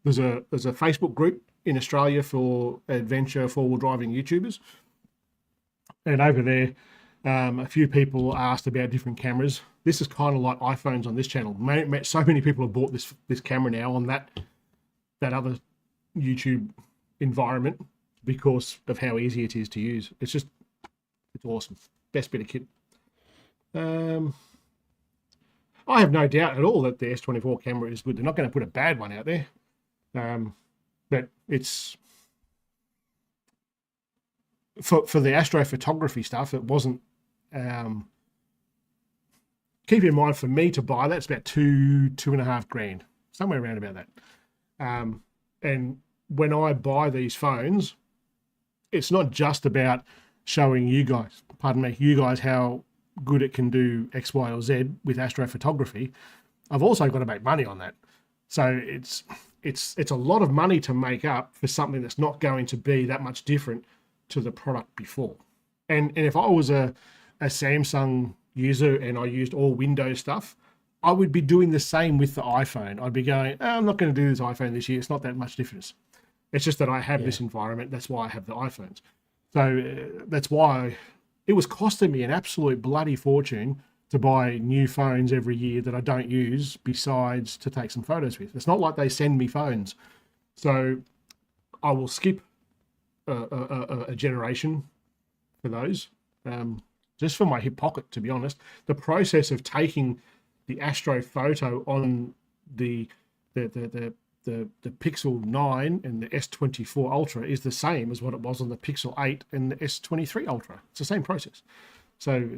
Facebook group in Australia for adventure four-wheel driving YouTubers. And over there, a few people asked about different cameras. This is kind of like iPhones on this channel. So many people have bought this camera now on that other YouTube environment because of how easy it is to use. It's awesome. Best bit of kit. I have no doubt at all that the S24 camera is good. They're not going to put a bad one out there. But it's for the astrophotography stuff, it wasn't. Keep in mind, for me to buy that, it's about $2,500, somewhere around about that. And when I buy these phones, it's not just about showing you guys how good it can do X, Y, or Z with astrophotography. I've also got to make money on that. So it's a lot of money to make up for something that's not going to be that much different to the product before. And if I was a Samsung user and I used all Windows stuff, I would be doing the same with the iPhone. I'd be going, I'm not going to do this iPhone this year. It's not that much difference. It's just that I have this environment. That's why I have the iPhones. So that's why it was costing me an absolute bloody fortune to buy new phones every year that I don't use, besides to take some photos with. It's not like they send me phones. So I will skip a generation for those, just for my hip pocket, to be honest. The process of taking the astro photo on the Pixel 9 and the S24 Ultra is the same as what it was on the Pixel 8 and the S23 Ultra. It's the same process. So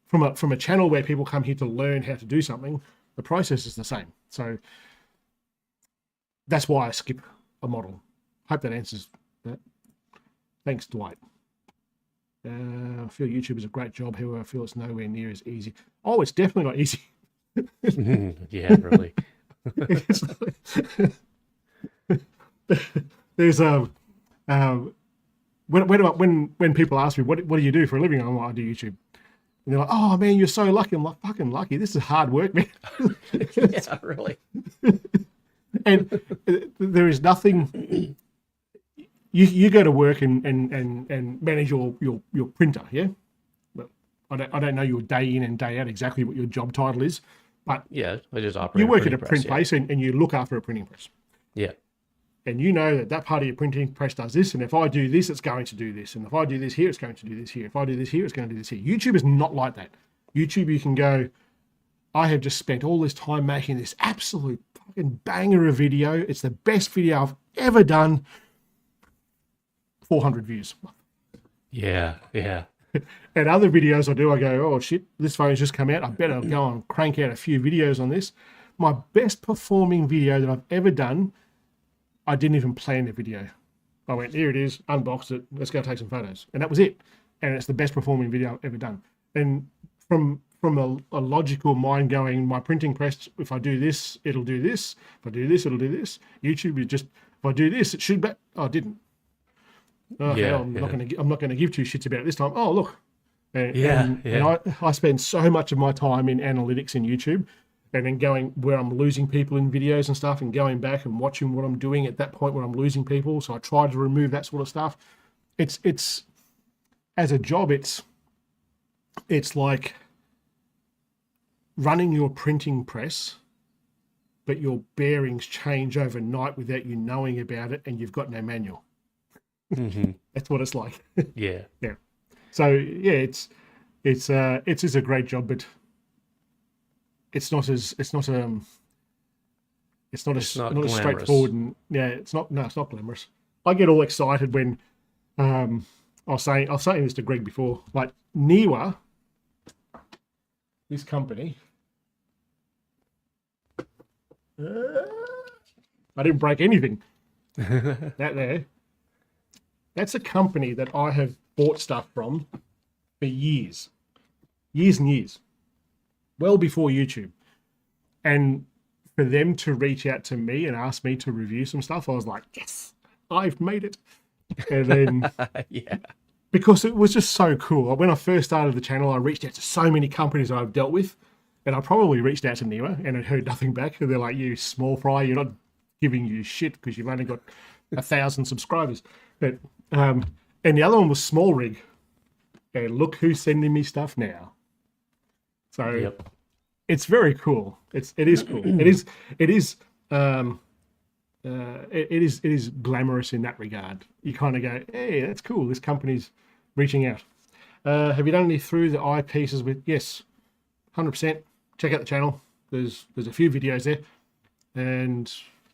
from a channel where people come here to learn how to do something, the process is the same. So that's why I skip a model. Hope that answers that. Thanks, Dwight. I feel YouTube is a great job. However, I feel it's nowhere near as easy. Oh, it's definitely not easy. Yeah, really. There's when people ask me what do you do for a living, I'm like, I do YouTube, and they're like, oh man, you're so lucky. I'm like, fucking lucky. This is hard work, man. Yeah, really. And there is nothing. You go to work and manage your printer, yeah. Well, I don't know your day in and day out exactly what your job title is, but yeah, I just operate. You work at a print place and you look after a printing press. Yeah. And you know that part of your printing press does this, and if I do this, it's going to do this, and if I do this here, it's going to do this here. If I do this here, it's going to do this here. YouTube is not like that. YouTube, you can go, I have just spent all this time making this absolute fucking banger of video. It's the best video I've ever done. 400 views. Yeah. Yeah. And other videos I do, I go, oh shit, this phone's just come out. I better go and crank out a few videos on this. My best performing video that I've ever done, I didn't even plan the video. I went, here it is, unboxed it, let's go take some photos. And that was it. And it's the best performing video I've ever done. And from a logical mind going, my printing press, if I do this, it'll do this. If I do this, it'll do this. YouTube is just, if I do this, it should be. Oh, I didn't. Okay, Yeah, I'm yeah. not going to give two shits about it this time. Oh, look. And, Yeah, and I spend so much of my time in analytics in YouTube, and then going where I'm losing people in videos and stuff, and going back and watching what I'm doing at that point where I'm losing people. So I try to remove that sort of stuff. It's as a job, it's like running your printing press, but your bearings change overnight without you knowing about it, and you've got no manual. Hmm. That's what it's like. Yeah. Yeah. So yeah, it's just a great job, but it's not It's not not as glamorous. straightforward, and yeah, it's not glamorous. I get all excited when I was saying this to Greg before, like Neewer, this company. I didn't break anything. That's a company that I have bought stuff from for years and years, well before YouTube. And for them to reach out to me and ask me to review some stuff, I was like, yes, I've made it. And then Yeah. because it was just so cool. When I first started the channel, I reached out to so many companies that I've dealt with, and I probably reached out to Neewer and I heard nothing back. And they're like, you small fry, you're not giving you shit because you've only got 1,000 subscribers. But and the other one was Small Rig. And look who's sending me stuff now. So Yep. it's very cool. It is cool. It is glamorous in that regard. You kind of go, hey, that's cool. This company's reaching out. Have you done any through the eye pieces with? Yes, 100%. Check out the channel. There's a few videos there, and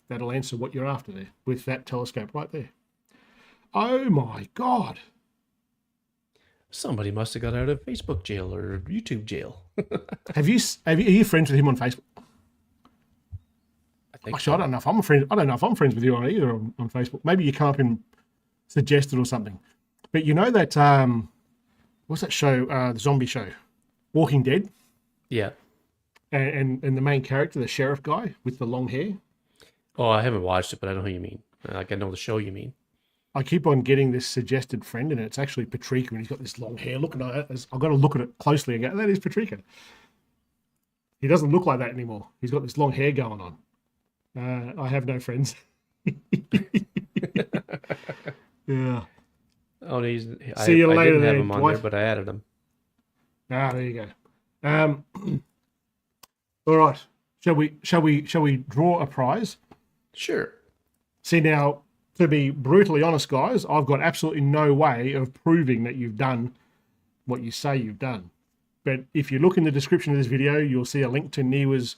that'll answer what you're after there with that telescope right there. Oh my God. Somebody must have got out of Facebook jail or YouTube jail. Are you friends with him on Facebook? I think Actually, I don't know if I'm friends with you on either on Facebook. Maybe you come up and suggest it or something. But you know that what's that show? The zombie show, Walking Dead, Yeah. and the main character, the sheriff guy with the long hair. Oh, I haven't watched it, but I know who you mean. Like I know the show you mean. I keep on getting this suggested friend, and it's actually Patrika, and he's got this long hair. Looking at it, I've got to look at it closely and go, that is Patrika. He doesn't look like that anymore. He's got this long hair going on. I have no friends. Yeah. Oh, I See you later didn't have there, him on Dwight. there, but I added him. Ah, there you go. All right. Shall we draw a prize? Sure. See, now, to be brutally honest, guys, I've got absolutely no way of proving that you've done what you say you've done. But if you look in the description of this video, you'll see a link to Neewer's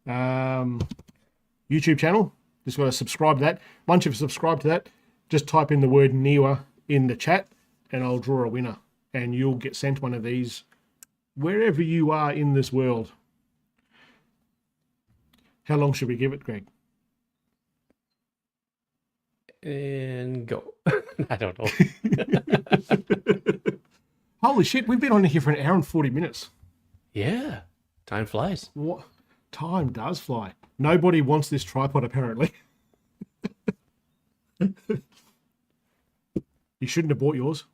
YouTube channel. Just got to subscribe to that. Once you've subscribed to that, just type in the word Neewer in the chat and I'll draw a winner. And you'll get sent one of these wherever you are in this world. How long should we give it, Greg? And go. I don't know. Holy shit, we've been on here for an hour and 40 minutes. Yeah. Time flies. What? Time does fly. Nobody wants this tripod, apparently. You shouldn't have bought yours.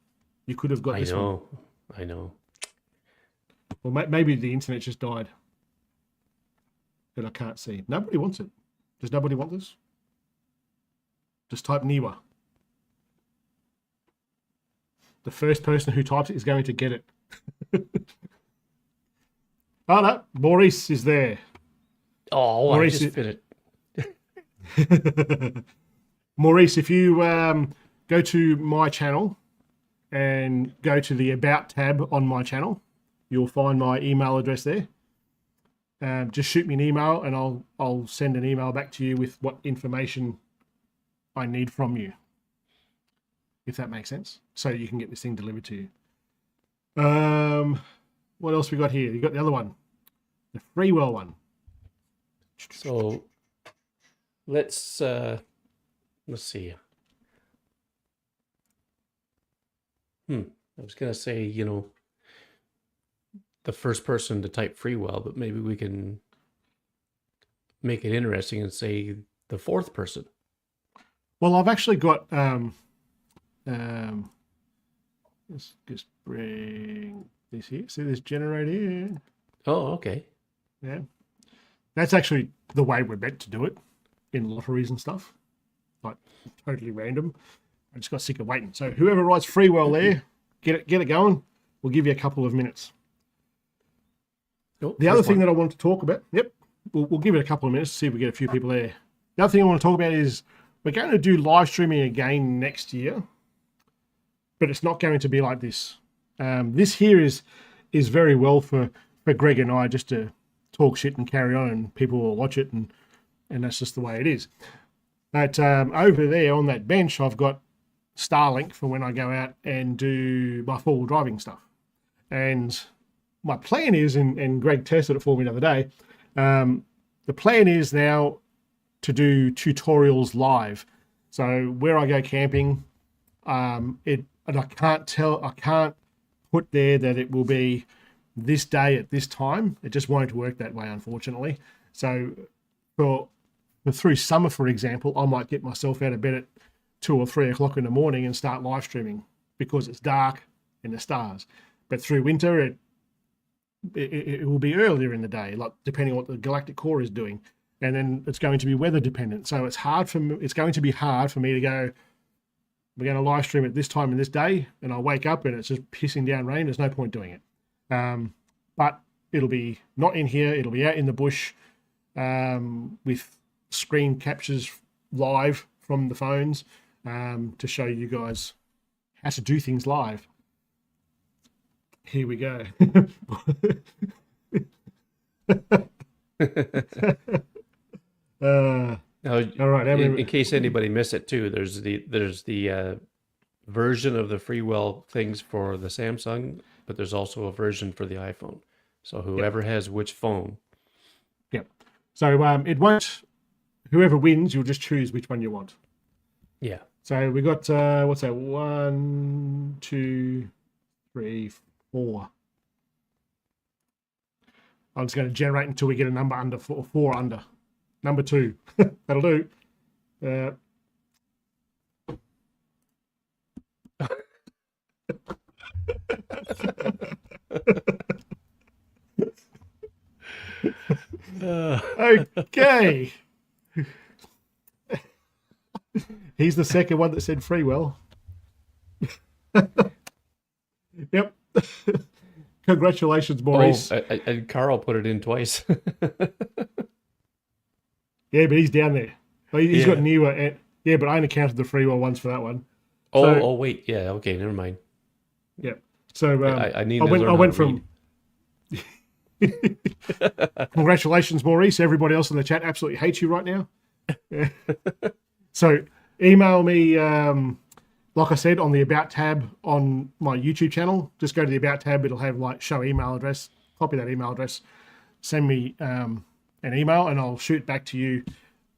You could have got I this one. know. I know. Well, maybe the internet just died. That I can't see. Nobody wants it. Does nobody want this? Just type Neewer. The first person who types it is going to get it. Oh no, Maurice is there. Oh, Maurice, I just fit it. Maurice, if you go to my channel and go to the About tab on my channel, you'll find my email address there. Just shoot me an email and I'll send an email back to you with what information I need from you. if that makes sense. So you can get this thing delivered to you. What else we got here? You got the other one, the Freewell one. So let's see. I was gonna say, the first person to type Freewell, but maybe we can make it interesting and say the fourth person. Well, I've actually got let's just bring this here. See this generator here? Oh, okay. Yeah. That's actually the way we're meant to do it in lotteries and stuff. Like totally random. I just got sick of waiting. So whoever writes Freewell there, get it going. We'll give you a couple of minutes. Oh, the other thing that I want to talk about, we'll give it a couple of minutes to see if we get a few people there. The other thing I want to talk about is we're going to do live streaming again next year, but it's not going to be like this. This here is very well for Greg and I just to talk shit and carry on, and people will watch it, and that's just the way it is. But over there on that bench, I've got Starlink for when I go out and do my four-wheel driving stuff. And my plan is, and Greg tested it for me the other day, the plan is now to do tutorials live. So where I go camping, and I can't put there that it will be this day at this time. It just won't work that way, unfortunately. So through summer, for example, I might get myself out of bed at 2 or 3 o'clock in the morning and start live streaming because it's dark and the stars. But through winter, it will be earlier in the day, like depending on what the galactic core is doing, and then it's going to be weather dependent. So it's going to be hard for me to go, we're going to live stream at this time and this day, and I wake up and it's just pissing down rain. There's no point doing it. But it'll be not in here. It'll be out in the bush with screen captures live from the phones to show you guys how to do things live. Here we go. Now, all right. in case anybody missed it too, there's the version of the Freewell things for the Samsung, but there's also a version for the iPhone. So whoever has which phone. Yep. So it won't. Whoever wins, you'll just choose which one you want. Yeah. So we got what's that? 1, 2, 3, 4. I'm just going to generate until we get a number under 4 under. Number 2. That'll do. Okay. He's the second one that said Freewell. Yep. Congratulations, Maurice. Oh, and Carl put it in twice. Yeah, but he's down there. He's got Neewer. But I only counted the Freewell ones for that one. Oh, wait. Yeah, okay, never mind. Yeah. So I need to learn how went to from. Congratulations, Maurice. Everybody else in the chat absolutely hates you right now. Yeah. So email me, like I said, on the About tab on my YouTube channel. Just go to the About tab. It'll have show email address. Copy that email address. Send me an email, and I'll shoot back to you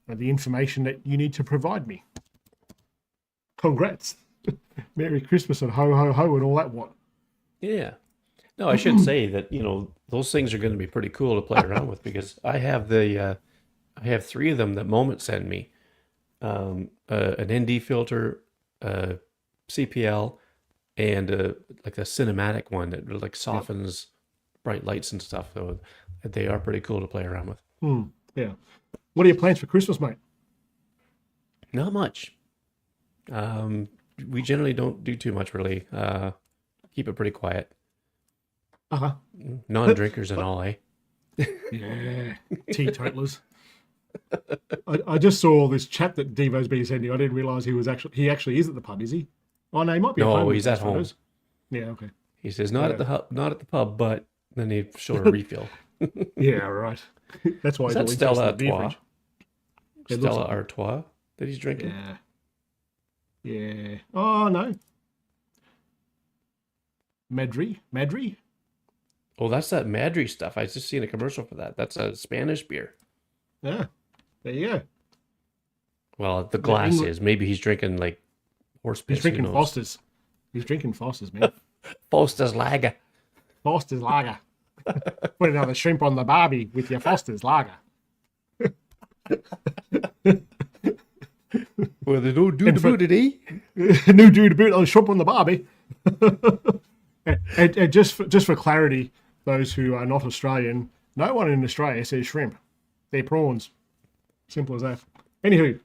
the information that you need to provide me. Congrats. Merry Christmas and ho, ho, ho and all that what. Yeah. No, I should say that, those things are going to be pretty cool to play around with, because I have I have 3 of them that Moment sent me. An ND filter, CPL, and like a cinematic one that softens bright lights and stuff. So they are pretty cool to play around with. Yeah. What are your plans for Christmas, mate? Not much. We generally don't do too much, really. Keep it pretty quiet. Uh-huh. Non-drinkers and all, eh? Yeah. Teetotalers. I just saw this chat that Devo's been sending. I didn't realise he actually is at the pub, is he? Oh no, he might be. No, he's at home. Photos. Yeah, okay. He says not at the pub, but then he showed a refill. Yeah, right. That's why is he's that Stella always Artois? Stella Artois that he's drinking. Yeah. Yeah. Oh, no. Madri? Oh, that's that Madry stuff. I just seen a commercial for that. That's a Spanish beer. Yeah. There you go. Well, the The glass England, is. Maybe he's drinking like horse he's piss. Who drinking knows? Foster's. He's drinking Foster's, man. Foster's Lager. Foster's lager. Put another shrimp on the barbie with your Foster's lager. Well, they don't do And the for- boot, eh? New dude boot on shrimp on the barbie. and just for clarity, those who are not Australian, no one in Australia says shrimp. They're prawns. Simple as that. Anywho,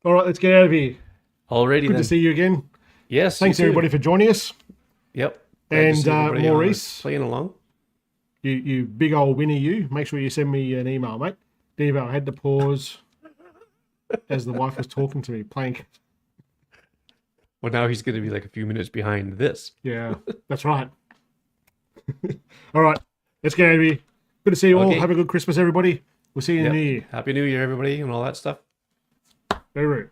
all right, let's get out of here. Already Good then. to see you again. Yes. Thanks you too. everybody for joining us. Yep. And, Glad to see everybody, Maurice. playing along. You big old winner, you. Make sure you send me an email, mate. Devo, I had to pause as the wife was talking to me, playing. Well, now he's going to be like a few minutes behind this. Yeah, that's right. All right, let's get out of here. Good to see you all. Okay. Have a good Christmas, everybody. We'll see you in the Yep. new year. Happy New Year, everybody, and all that stuff. Very rude.